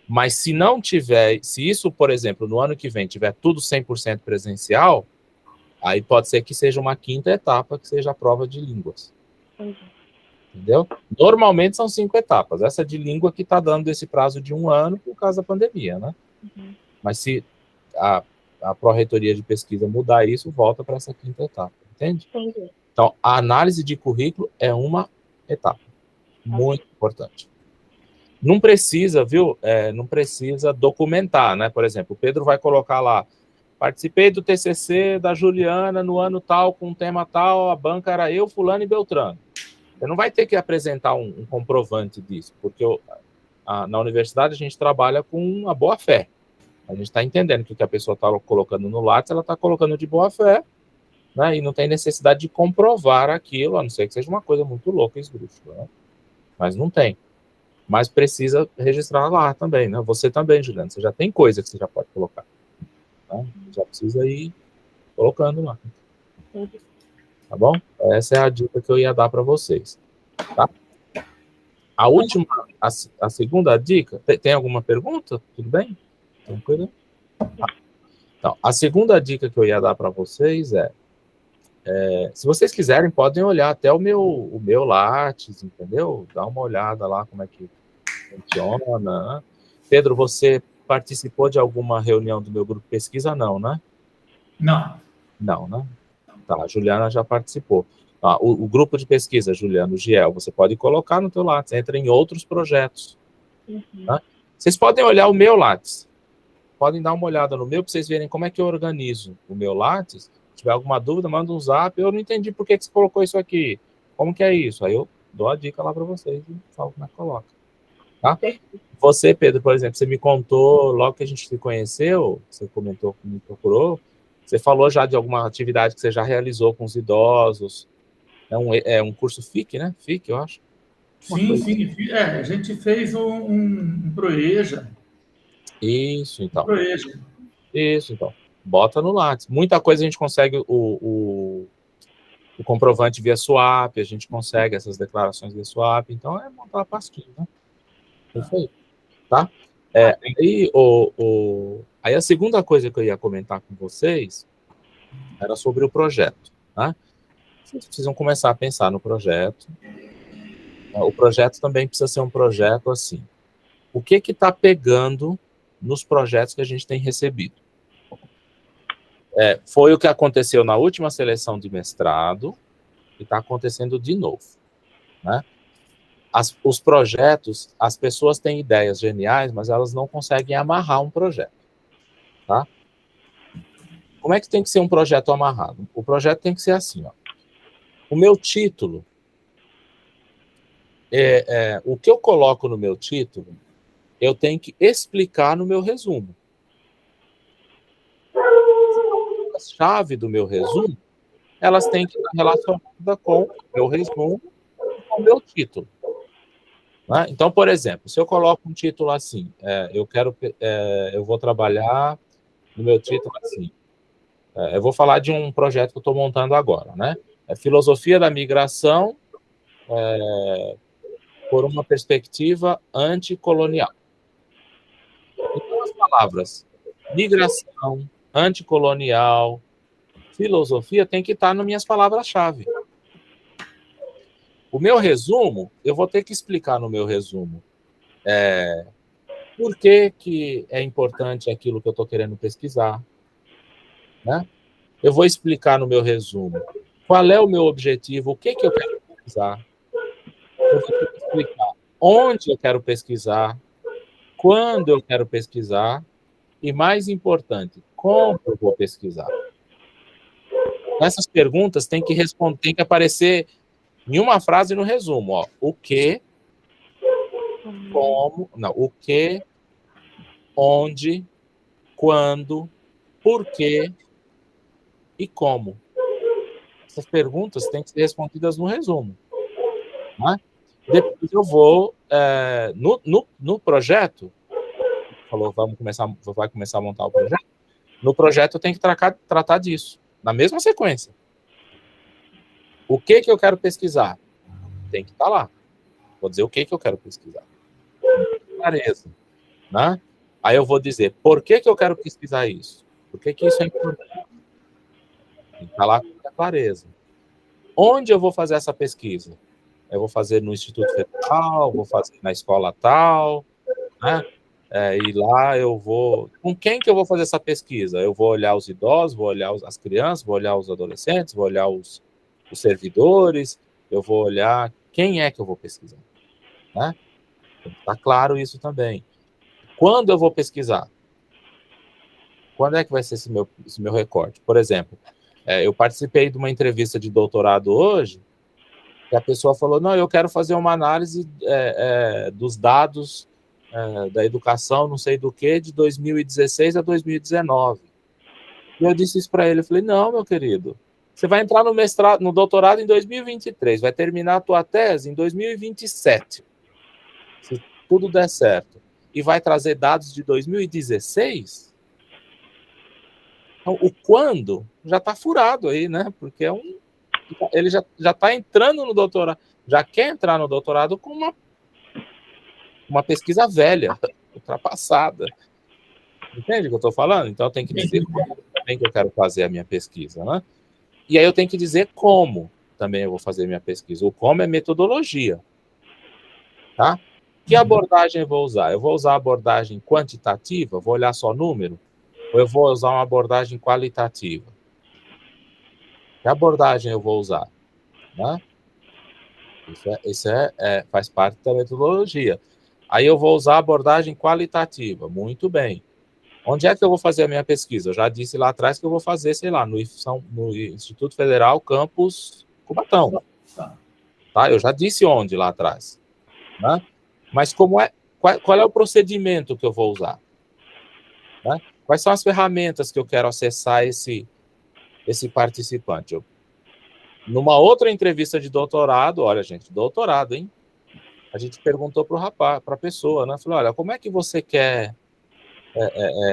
[SPEAKER 3] Mas se não tiver, se isso, por exemplo, no ano que vem tiver tudo 100% presencial, aí pode ser que seja uma 5ª etapa, que seja a prova de línguas.
[SPEAKER 7] Entendi.
[SPEAKER 3] Entendeu? Normalmente são 5 etapas. Essa de língua que está dando esse prazo de 1 ano por causa da pandemia, né? Mas se a pró-reitoria de pesquisa mudar isso, volta para essa 5ª etapa, entende?
[SPEAKER 7] Entendi.
[SPEAKER 3] Então, a análise de currículo é uma etapa muito importante. Não precisa, viu? Não precisa documentar, né? Por exemplo, o Pedro vai colocar lá, participei do TCC da Juliana no ano tal, com um tema tal, a banca era eu, fulano e Beltrano. Você não vai ter que apresentar um comprovante disso, porque na universidade a gente trabalha com a boa-fé. A gente está entendendo que o que a pessoa está colocando no Lattes, ela está colocando de boa-fé, né? E não tem necessidade de comprovar aquilo, a não ser que seja uma coisa muito louca e esdrúxula, né? Mas não tem. Mas precisa registrar lá também, né? Você também, Juliana, você já tem coisa que você já pode colocar. Né? Já precisa ir colocando lá. Tá bom? Essa é a dica que eu ia dar para vocês. Tá? A última, a segunda dica, tem alguma pergunta? Tudo bem? Tranquilo? Tá. Então, a segunda dica que eu ia dar para vocês se vocês quiserem, podem olhar até o meu Lattes, entendeu? Dá uma olhada lá como é que funciona. Né? Pedro, você participou de alguma reunião do meu grupo de pesquisa? Não, né?
[SPEAKER 9] Não.
[SPEAKER 3] Não, né? Tá, a Juliana já participou. O grupo de pesquisa, Juliana, o GIEL, você pode colocar no teu Lattes, entra em outros projetos. Tá? Vocês podem olhar o meu Lattes. Podem dar uma olhada no meu, para vocês verem como é que eu organizo o meu Lattes. Se tiver alguma dúvida, manda um zap. Eu não entendi por que você colocou isso aqui. Como que é isso? Aí eu dou a dica lá para vocês e falo como é que coloca. Tá? Você, Pedro, por exemplo, você me contou, logo que a gente se conheceu, você comentou que me procurou, você falou já de alguma atividade que você já realizou com os idosos. É um curso FIC, né? FIC, eu acho.
[SPEAKER 9] Sim. A gente fez um Proeja.
[SPEAKER 3] Isso, então. Isso, então. Bota no Lattes. Muita coisa a gente consegue o comprovante via swap, a gente consegue essas declarações via swap, então é montar a pastinha, né? Isso aí. Tá? Aí a segunda coisa que eu ia comentar com vocês era sobre o projeto, tá? Vocês precisam começar a pensar no projeto. O projeto também precisa ser um projeto assim. O que está pegando nos projetos que a gente tem recebido? Foi o que aconteceu na última seleção de mestrado e está acontecendo de novo, né? Os projetos, as pessoas têm ideias geniais, mas elas não conseguem amarrar um projeto, tá? Como é que tem que ser um projeto amarrado? O projeto tem que ser assim, ó. O meu título, o que eu coloco no meu título, eu tenho que explicar no meu resumo. A chave do meu resumo, elas têm que estar relacionadas com o meu resumo e com o meu título. Né? Então, por exemplo, se eu coloco um título assim, eu vou trabalhar no meu título assim, eu vou falar de um projeto que eu estou montando agora, né? Filosofia da migração por uma perspectiva anticolonial. Então, as palavras migração, anticolonial, filosofia tem que estar nas minhas palavras-chave. O meu resumo, eu vou ter que explicar no meu resumo por que é importante aquilo que eu estou querendo pesquisar. Né? Eu vou explicar no meu resumo qual é o meu objetivo, o que eu quero pesquisar. Eu vou ter que explicar onde eu quero pesquisar, quando eu quero pesquisar e, mais importante, como eu vou pesquisar. Essas perguntas têm que aparecer em uma frase no resumo. Ó. O que, como, não, o que, onde, quando, por quê e como. Essas perguntas têm que ser respondidas no resumo. Né? Depois eu vou, no projeto, falou, vai começar a montar o projeto, no projeto eu tenho que tratar disso, na mesma sequência. O que eu quero pesquisar? Tem que estar lá. Vou dizer o que eu quero pesquisar. Clareza. Né? Aí eu vou dizer, por que eu quero pesquisar isso? Por que isso é importante? Tem que estar lá com a clareza. Onde eu vou fazer essa pesquisa? Eu vou fazer no Instituto Federal, vou fazer na escola tal, né? e lá eu vou... Com quem que eu vou fazer essa pesquisa? Eu vou olhar os idosos, vou olhar as crianças, vou olhar os adolescentes, vou olhar os servidores, eu vou olhar quem é que eu vou pesquisar, né? Tá claro isso também. Quando eu vou pesquisar? Quando é que vai ser esse meu recorte? Por exemplo, eu participei de uma entrevista de doutorado hoje, que a pessoa falou, não, eu quero fazer uma análise dos dados da educação, não sei do que, de 2016 a 2019. E eu disse isso para ele, eu falei, não, meu querido, você vai entrar no mestrado, no doutorado em 2023, vai terminar a tua tese em 2027, se tudo der certo, e vai trazer dados de 2016? Então, o quando já está furado aí, né? Porque ele já está entrando no doutorado, já quer entrar no doutorado com uma pesquisa velha, ultrapassada. Entende o que eu estou falando? Então, eu tenho que dizer como também que eu quero fazer a minha pesquisa, né? E aí eu tenho que dizer como também eu vou fazer a minha pesquisa. O como é metodologia, tá? Que abordagem eu vou usar? Eu vou usar a abordagem quantitativa, vou olhar só número, ou eu vou usar uma abordagem qualitativa? Que abordagem eu vou usar? Né? Isso faz parte da metodologia. Aí eu vou usar a abordagem qualitativa, muito bem. Onde é que eu vou fazer a minha pesquisa? Eu já disse lá atrás que eu vou fazer, sei lá, no Instituto Federal Campus Cubatão. Tá? Eu já disse onde lá atrás. Né? Mas qual é o procedimento que eu vou usar? Né? Quais são as ferramentas que eu quero acessar esse participante? Numa outra entrevista de doutorado, olha, gente, doutorado, hein? A gente perguntou para o rapaz, para a pessoa, né? Falou, olha, como é que você quer...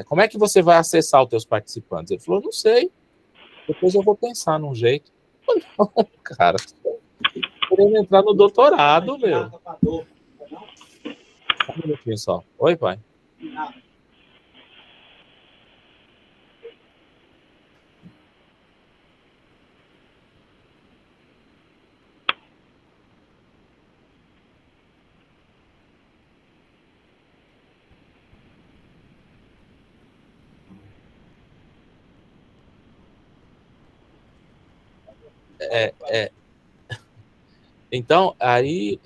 [SPEAKER 3] como é que você vai acessar os teus participantes? Ele falou, não sei. Depois eu vou pensar num jeito. Não, cara. Querendo entrar no doutorado, meu. Um minutinho só. Oi, pai. Então, aí,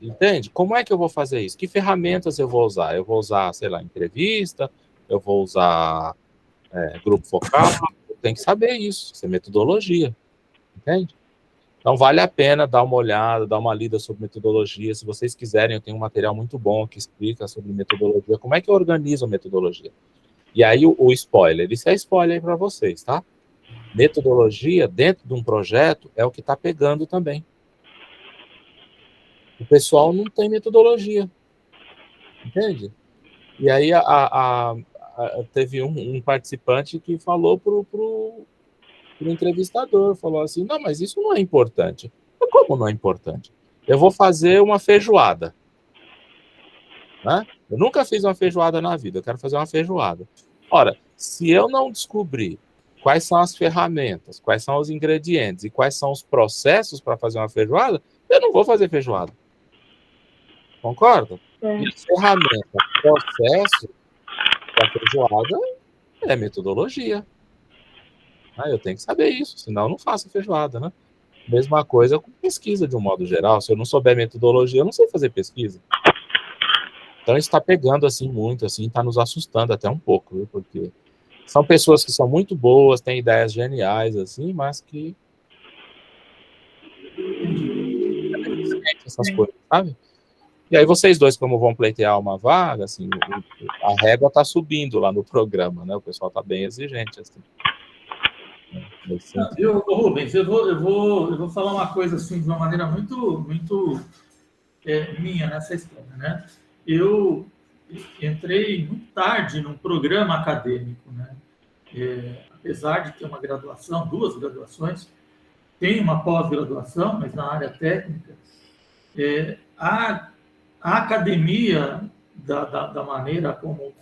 [SPEAKER 3] entende? Como é que eu vou fazer isso? Que ferramentas eu vou usar? Eu vou usar, sei lá, entrevista, eu vou usar grupo focal, eu tenho que saber isso, isso é metodologia, entende? Então, vale a pena dar uma olhada, dar uma lida sobre metodologia. Se vocês quiserem, eu tenho um material muito bom que explica sobre metodologia, como é que eu organizo a metodologia. E aí, o spoiler, isso é spoiler aí para vocês, tá? Metodologia, dentro de um projeto, é o que está pegando também. O pessoal não tem metodologia, entende? E aí teve um participante que falou pro entrevistador, falou assim, não, mas isso não é importante. Mas como não é importante? Eu vou fazer uma feijoada. Né? Eu nunca fiz uma feijoada na vida, eu quero fazer uma feijoada. Ora, se eu não descobrir quais são as ferramentas, quais são os ingredientes e quais são os processos para fazer uma feijoada, eu não vou fazer feijoada. Concorda? E a ferramenta, processo da feijoada é metodologia. Eu tenho que saber isso, senão eu não faço feijoada, né? Mesma coisa com pesquisa, de um modo geral. Se eu não souber metodologia, eu não sei fazer pesquisa. Então, isso está pegando, assim, muito, assim, está nos assustando até um pouco, viu? Porque são pessoas que são muito boas, têm ideias geniais, assim, mas que... essas coisas, sabe? E aí vocês dois, como vão pleitear uma vaga, assim, a régua está subindo lá no programa, né? O pessoal está bem exigente, assim.
[SPEAKER 9] Rubens, eu vou falar uma coisa assim de uma maneira muito minha nessa história, né? Eu entrei muito tarde num programa acadêmico, né? Apesar de ter uma graduação, 2 graduações, tem uma pós-graduação, mas na área técnica, a academia, da maneira como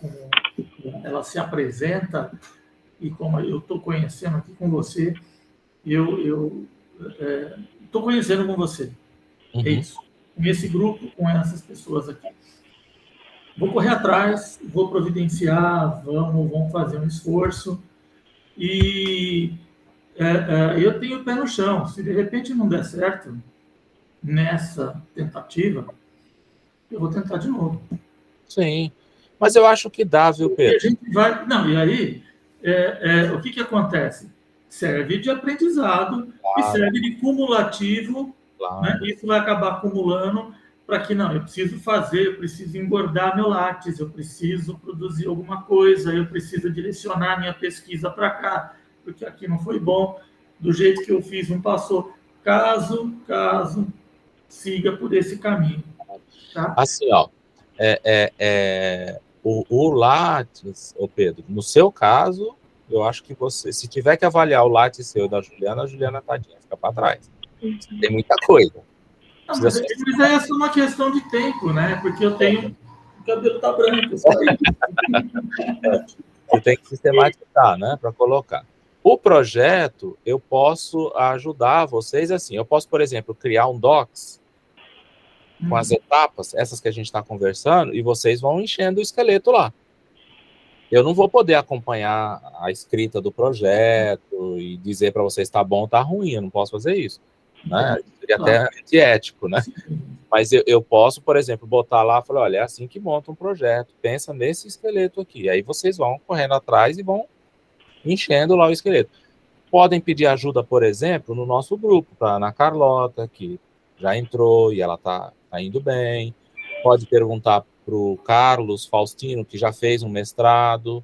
[SPEAKER 9] ela se apresenta, e como eu estou conhecendo aqui com você, eu estou conhecendo com você. É isso. Com esse grupo, com essas pessoas aqui. vou correr atrás, vou providenciar, vamos fazer um esforço. E eu tenho o pé no chão. Se de repente não der certo nessa tentativa, eu vou tentar de novo.
[SPEAKER 3] Sim, mas eu acho que dá, viu, Pedro?
[SPEAKER 9] E a gente vai... Não, e aí, o que acontece? Serve de aprendizado, claro, e serve de cumulativo, claro, né? Isso vai acabar acumulando para que, não, eu preciso fazer, eu preciso engordar meu látis, eu preciso produzir alguma coisa, eu preciso direcionar minha pesquisa para cá, porque aqui não foi bom, do jeito que eu fiz, não passou. Caso siga por esse caminho. Tá?
[SPEAKER 3] Assim, ó, o látis, ô Pedro, no seu caso, eu acho que você, se tiver que avaliar o látis seu da Juliana, a Juliana tadinha fica para trás. Tem muita coisa.
[SPEAKER 9] Não, mas aí é só uma questão de tempo, né? Porque eu tenho... O cabelo tá branco. Você
[SPEAKER 3] tem que sistematizar, né? Para colocar. O projeto, eu posso ajudar vocês assim. Eu posso, por exemplo, criar um docs com as etapas, essas que a gente está conversando, e vocês vão enchendo o esqueleto lá. Eu não vou poder acompanhar a escrita do projeto e dizer para vocês está bom ou está ruim, eu não posso fazer isso. Né? Seria até antiético, né? Mas eu posso, por exemplo, botar lá e falar, olha, é assim que monta um projeto, pensa nesse esqueleto aqui. Aí vocês vão correndo atrás e vão enchendo lá o esqueleto. Podem pedir ajuda, por exemplo, no nosso grupo, para a Ana Carlota, que já entrou e ela está indo bem. Pode perguntar para o Carlos Faustino, que já fez um mestrado.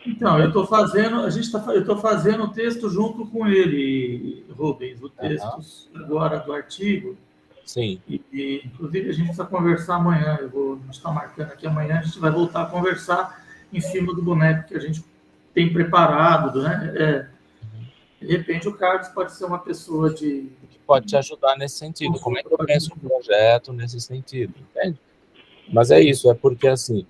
[SPEAKER 9] Então, eu estou fazendo o texto junto com ele, Rubens, o texto agora do artigo.
[SPEAKER 3] Sim.
[SPEAKER 9] E, inclusive, a gente precisa conversar amanhã. A gente está marcando aqui amanhã, a gente vai voltar a conversar em cima do boneco que a gente tem preparado, né? De repente, o Carlos pode ser uma pessoa que
[SPEAKER 3] pode te ajudar nesse sentido. Como é que eu penso um projeto nesse sentido, entende? Mas é isso, é porque, assim,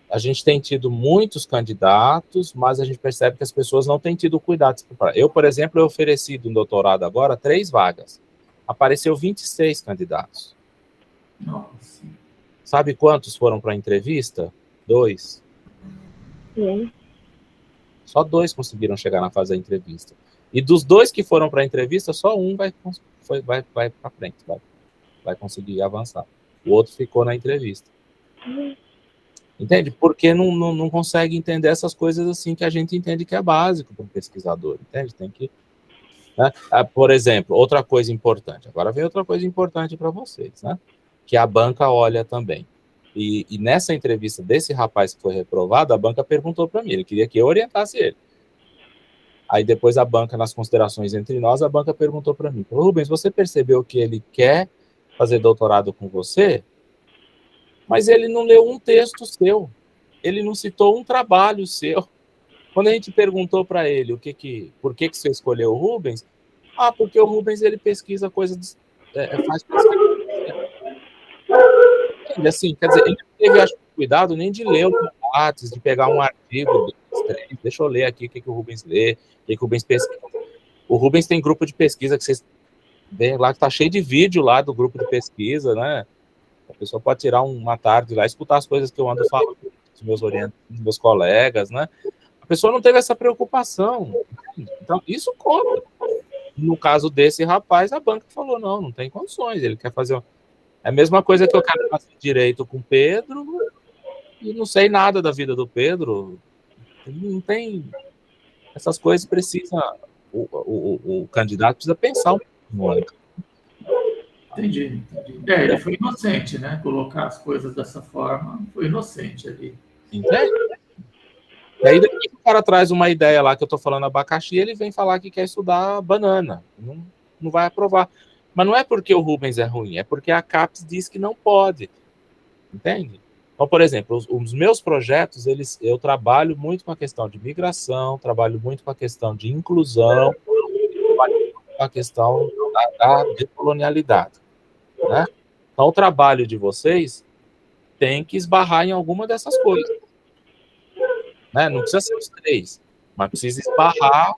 [SPEAKER 3] a gente tem tido muitos candidatos, mas a gente percebe que as pessoas não têm tido cuidado de se preparar. Eu, por exemplo, eu ofereci de um doutorado agora 3 vagas. Apareceu 26 candidatos.
[SPEAKER 9] Nossa.
[SPEAKER 3] Sabe quantos foram para a entrevista? 2. Só 2 conseguiram chegar na fase da entrevista. E dos 2 que foram para a entrevista, só um vai para frente, vai conseguir avançar. O outro ficou na entrevista. Entende? Porque não consegue entender essas coisas assim que a gente entende que é básico para um pesquisador, entende? Tem que... Né? Por exemplo, outra coisa importante. Agora vem outra coisa importante para vocês, né? Que a banca olha também. E nessa entrevista desse rapaz que foi reprovado, a banca perguntou para mim, ele queria que eu orientasse ele. Aí depois a banca, nas considerações entre nós, a banca perguntou para mim, Rubens, você percebeu que ele quer fazer doutorado com você? Mas ele não leu um texto seu, ele não citou um trabalho seu. Quando a gente perguntou para ele por que você escolheu o Rubens, porque o Rubens ele pesquisa coisas, faz pesquisa. Assim, quer dizer, ele não teve, acho, cuidado nem de ler o Lattes, de pegar um artigo, 2, 3, deixa eu ler aqui o que o Rubens lê, o que o Rubens pesquisa. O Rubens tem grupo de pesquisa que vocês veem lá, que está cheio de vídeo lá do grupo de pesquisa, né? A pessoa pode tirar uma tarde lá e escutar as coisas que eu ando falando dos meus orientantes, dos meus colegas, né? A pessoa não teve essa preocupação. Então, isso conta. No caso desse rapaz, a banca falou, não tem condições, ele quer fazer... É a mesma coisa que eu quero fazer direito com o Pedro e não sei nada da vida do Pedro. Não tem... Essas coisas precisa... O candidato precisa pensar um pouco.
[SPEAKER 9] Entendi. Ele foi inocente, né? Colocar as coisas dessa forma, foi inocente ali.
[SPEAKER 3] Entende? E aí daqui o cara traz uma ideia lá que eu tô falando abacaxi, ele vem falar que quer estudar banana. Não vai aprovar. Mas não é porque o Rubens é ruim, é porque a CAPES diz que não pode. Entende? Então, por exemplo, os meus projetos, eu trabalho muito com a questão de migração, trabalho muito com a questão de inclusão, trabalho muito com a questão da decolonialidade. Né? Então, o trabalho de vocês tem que esbarrar em alguma dessas coisas. Né? Não precisa ser os 3, mas precisa esbarrar,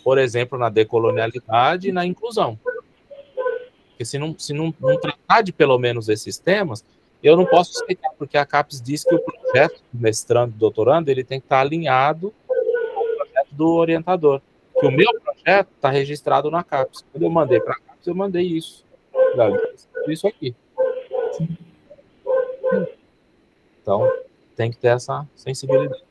[SPEAKER 3] por exemplo, na decolonialidade e na inclusão. Porque se não tratar de pelo menos esses temas, Eu não posso aceitar, porque a CAPES diz que o projeto do mestrando e doutorando ele tem que estar alinhado com o projeto do orientador. Que o meu projeto está registrado na CAPES. Quando eu mandei para a CAPES, eu mandei isso. Isso aqui. Então, tem que ter essa sensibilidade.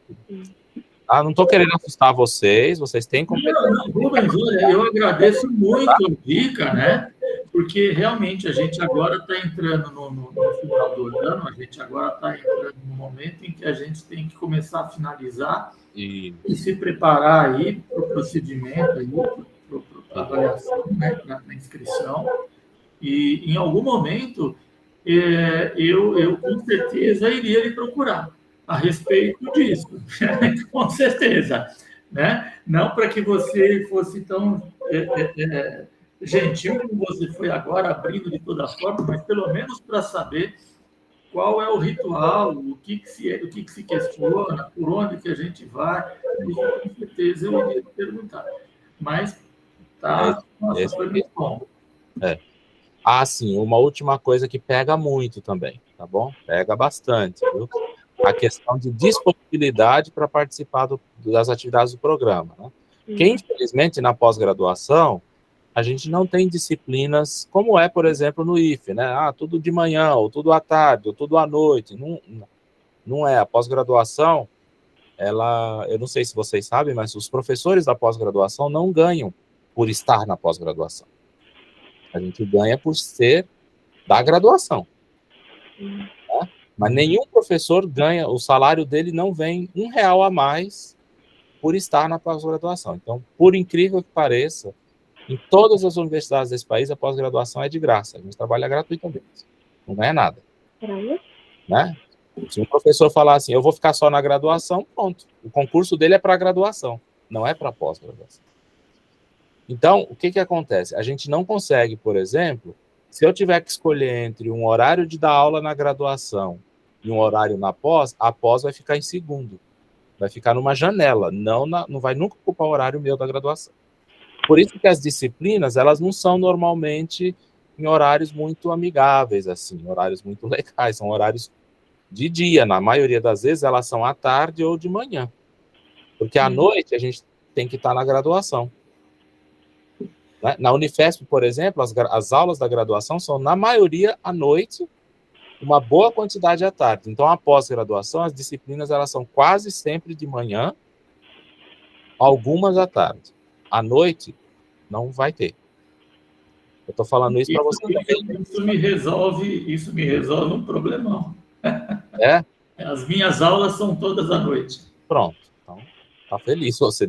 [SPEAKER 3] Não estou querendo assustar vocês têm competência.
[SPEAKER 9] Não, Rubens, olha, eu agradeço muito a dica, né? Porque realmente a gente agora está entrando no final do ano, a gente agora está entrando no momento em que a gente tem que começar a finalizar e se preparar aí para o procedimento, para a avaliação, né? Para a inscrição. E em algum momento eu com certeza iria lhe procurar a respeito disso, com certeza, né? Não para que você fosse tão gentil como você foi agora, abrindo de toda forma, mas pelo menos para saber qual é o ritual, o que se questiona, por onde que a gente vai, e com certeza eu iria perguntar. Mas foi muito bom.
[SPEAKER 3] Sim, uma última coisa que pega muito também, tá bom? Pega bastante, viu? A questão de disponibilidade para participar das atividades do programa, né? Que, infelizmente, na pós-graduação, a gente não tem disciplinas como é, por exemplo, no IFE, né? Tudo de manhã, ou tudo à tarde, ou tudo à noite. Não é. A pós-graduação, eu não sei se vocês sabem, mas os professores da pós-graduação não ganham por estar na pós-graduação. A gente ganha por ser da graduação. Né? Mas nenhum professor ganha, o salário dele não vem R$1 a mais por estar na pós-graduação. Então, por incrível que pareça, em todas as universidades desse país, a pós-graduação é de graça. A gente trabalha gratuitamente. Não ganha nada. Né? Se um professor falar assim, eu vou ficar só na graduação, pronto. O concurso dele é para a graduação, não é para pós-graduação. Então, o que acontece? A gente não consegue, por exemplo, se eu tiver que escolher entre um horário de dar aula na graduação e um horário na pós, a pós vai ficar em segundo. Vai ficar numa janela, não vai nunca ocupar o horário meu da graduação. Por isso que as disciplinas, elas não são normalmente em horários muito amigáveis, assim, horários muito legais, são horários de dia. Na maioria das vezes, elas são à tarde ou de manhã. Porque à noite, a gente tem que estar na graduação. Na Unifesp, por exemplo, as aulas da graduação são, na maioria, à noite, uma boa quantidade à tarde. Então, a pós-graduação, as disciplinas elas são quase sempre de manhã, algumas à tarde. À noite, não vai ter. Eu estou falando isso para você também.
[SPEAKER 9] Isso me resolve um problemão.
[SPEAKER 3] As
[SPEAKER 9] minhas aulas são todas à noite.
[SPEAKER 3] Pronto. Então, tá feliz. Você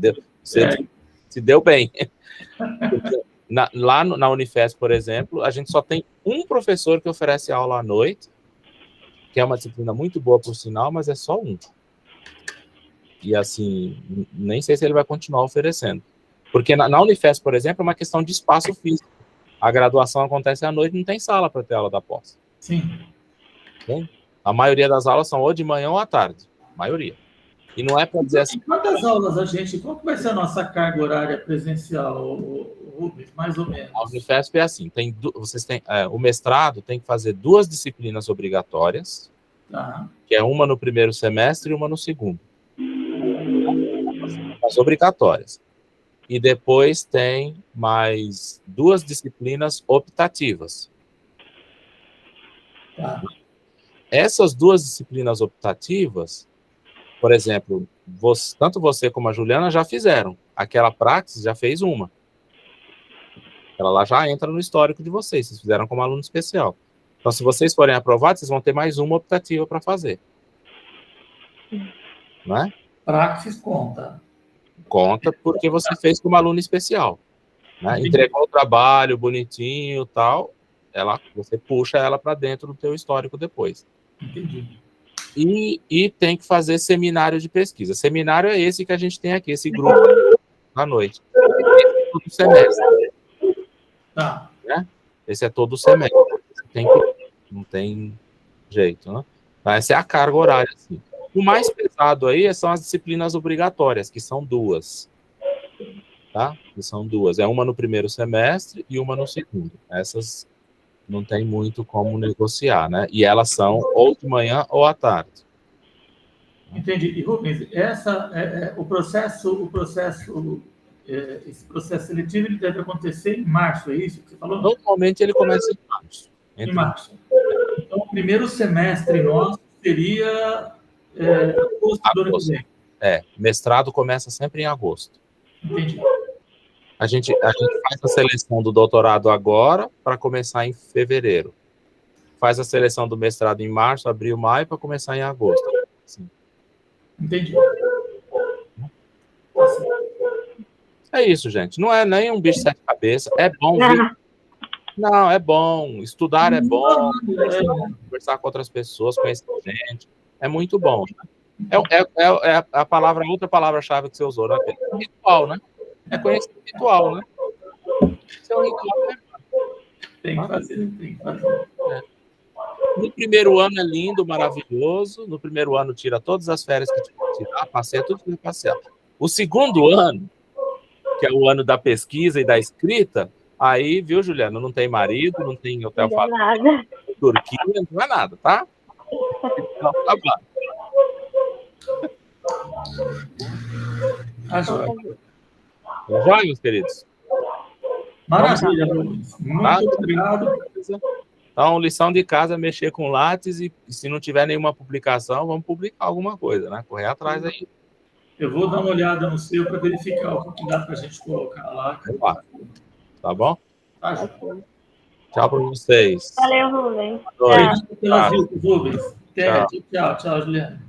[SPEAKER 3] se deu bem. Lá na Unifesp, por exemplo, a gente só tem um professor que oferece aula à noite, que é uma disciplina muito boa, por sinal, mas é só um. E, assim, nem sei se ele vai continuar oferecendo. Porque na Unifesp, por exemplo, é uma questão de espaço físico. A graduação acontece à noite, não tem sala para ter aula da pós.
[SPEAKER 9] Sim.
[SPEAKER 3] Então, a maioria das aulas são ou de manhã ou à tarde. A maioria. E não é para dizer assim...
[SPEAKER 9] Quantas aulas qual que vai ser a nossa carga horária presencial, Rubens, mais ou menos?
[SPEAKER 3] A Unifesp é assim, o mestrado tem que fazer 2 disciplinas obrigatórias, que é uma no primeiro semestre e uma no segundo. As obrigatórias. E depois tem mais 2 disciplinas optativas. Essas 2 disciplinas optativas, por exemplo, tanto você como a Juliana já fizeram. Aquela Praxis já fez uma. Ela lá já entra no histórico de vocês. Vocês fizeram como aluno especial. Então, se vocês forem aprovados, vocês vão ter mais uma optativa para fazer. Não é?
[SPEAKER 9] Praxis conta.
[SPEAKER 3] Conta porque você fez como aluno especial. Né? Entregou o trabalho bonitinho e tal, você puxa ela para dentro do teu histórico depois.
[SPEAKER 9] Entendi.
[SPEAKER 3] E tem que fazer seminário de pesquisa. Seminário é esse que a gente tem aqui, esse grupo à noite. Esse é todo semestre. Né? Esse é todo semestre. Não tem jeito, né? Mas essa é a carga horária. Assim. O mais pesado aí são as disciplinas obrigatórias, que são 2. Tá? Que são 2. É uma no primeiro semestre e uma no segundo. Essas não tem muito como negociar, né? E elas são ou de manhã ou à tarde.
[SPEAKER 9] Entendi. E, Rubens, esse processo seletivo ele deve acontecer em março, é isso que você falou?
[SPEAKER 3] Normalmente ele começa em março.
[SPEAKER 9] Em março. Então, o primeiro semestre nosso seria agosto do ano que vem.
[SPEAKER 3] Mestrado começa sempre em agosto.
[SPEAKER 9] Entendi.
[SPEAKER 3] A gente faz a seleção do doutorado agora para começar em fevereiro. Faz a seleção do mestrado em março, abril, maio, para começar em agosto. Sim.
[SPEAKER 9] Entendi.
[SPEAKER 3] É isso, gente. Não é nem um bicho de sete cabeças. É bom vir. Não, é bom. Estudar é bom. Conversar com outras pessoas, conhecer gente. É muito bom. É a palavra, outra palavra-chave que você usou, né? Ritual, né? É conhecer ritual, né? Isso é um ritual, né?
[SPEAKER 9] Tem que fazer.
[SPEAKER 3] No primeiro ano é lindo, maravilhoso. No primeiro ano tira todas as férias que tiver que tirar, passeia tudo que tem que passear. O segundo ano, que é o ano da pesquisa e da escrita, aí, viu, Juliana, não tem marido, não tem hotel
[SPEAKER 7] nada.
[SPEAKER 3] Turquia, não é nada, tá? Não, tá bom. Tá joia, meus queridos?
[SPEAKER 9] Maravilha, Rubens. Muito obrigado.
[SPEAKER 3] Então, lição de casa é mexer com Lattes e se não tiver nenhuma publicação, vamos publicar alguma coisa, né? Correr atrás aí.
[SPEAKER 9] Eu vou dar uma olhada no seu para verificar o que dá para a gente colocar lá.
[SPEAKER 3] Tá bom?
[SPEAKER 9] Tá,
[SPEAKER 3] tchau para vocês.
[SPEAKER 7] Valeu, Rubens.
[SPEAKER 9] Obrigado pelas dicas, Rubens. Tchau, Juliana.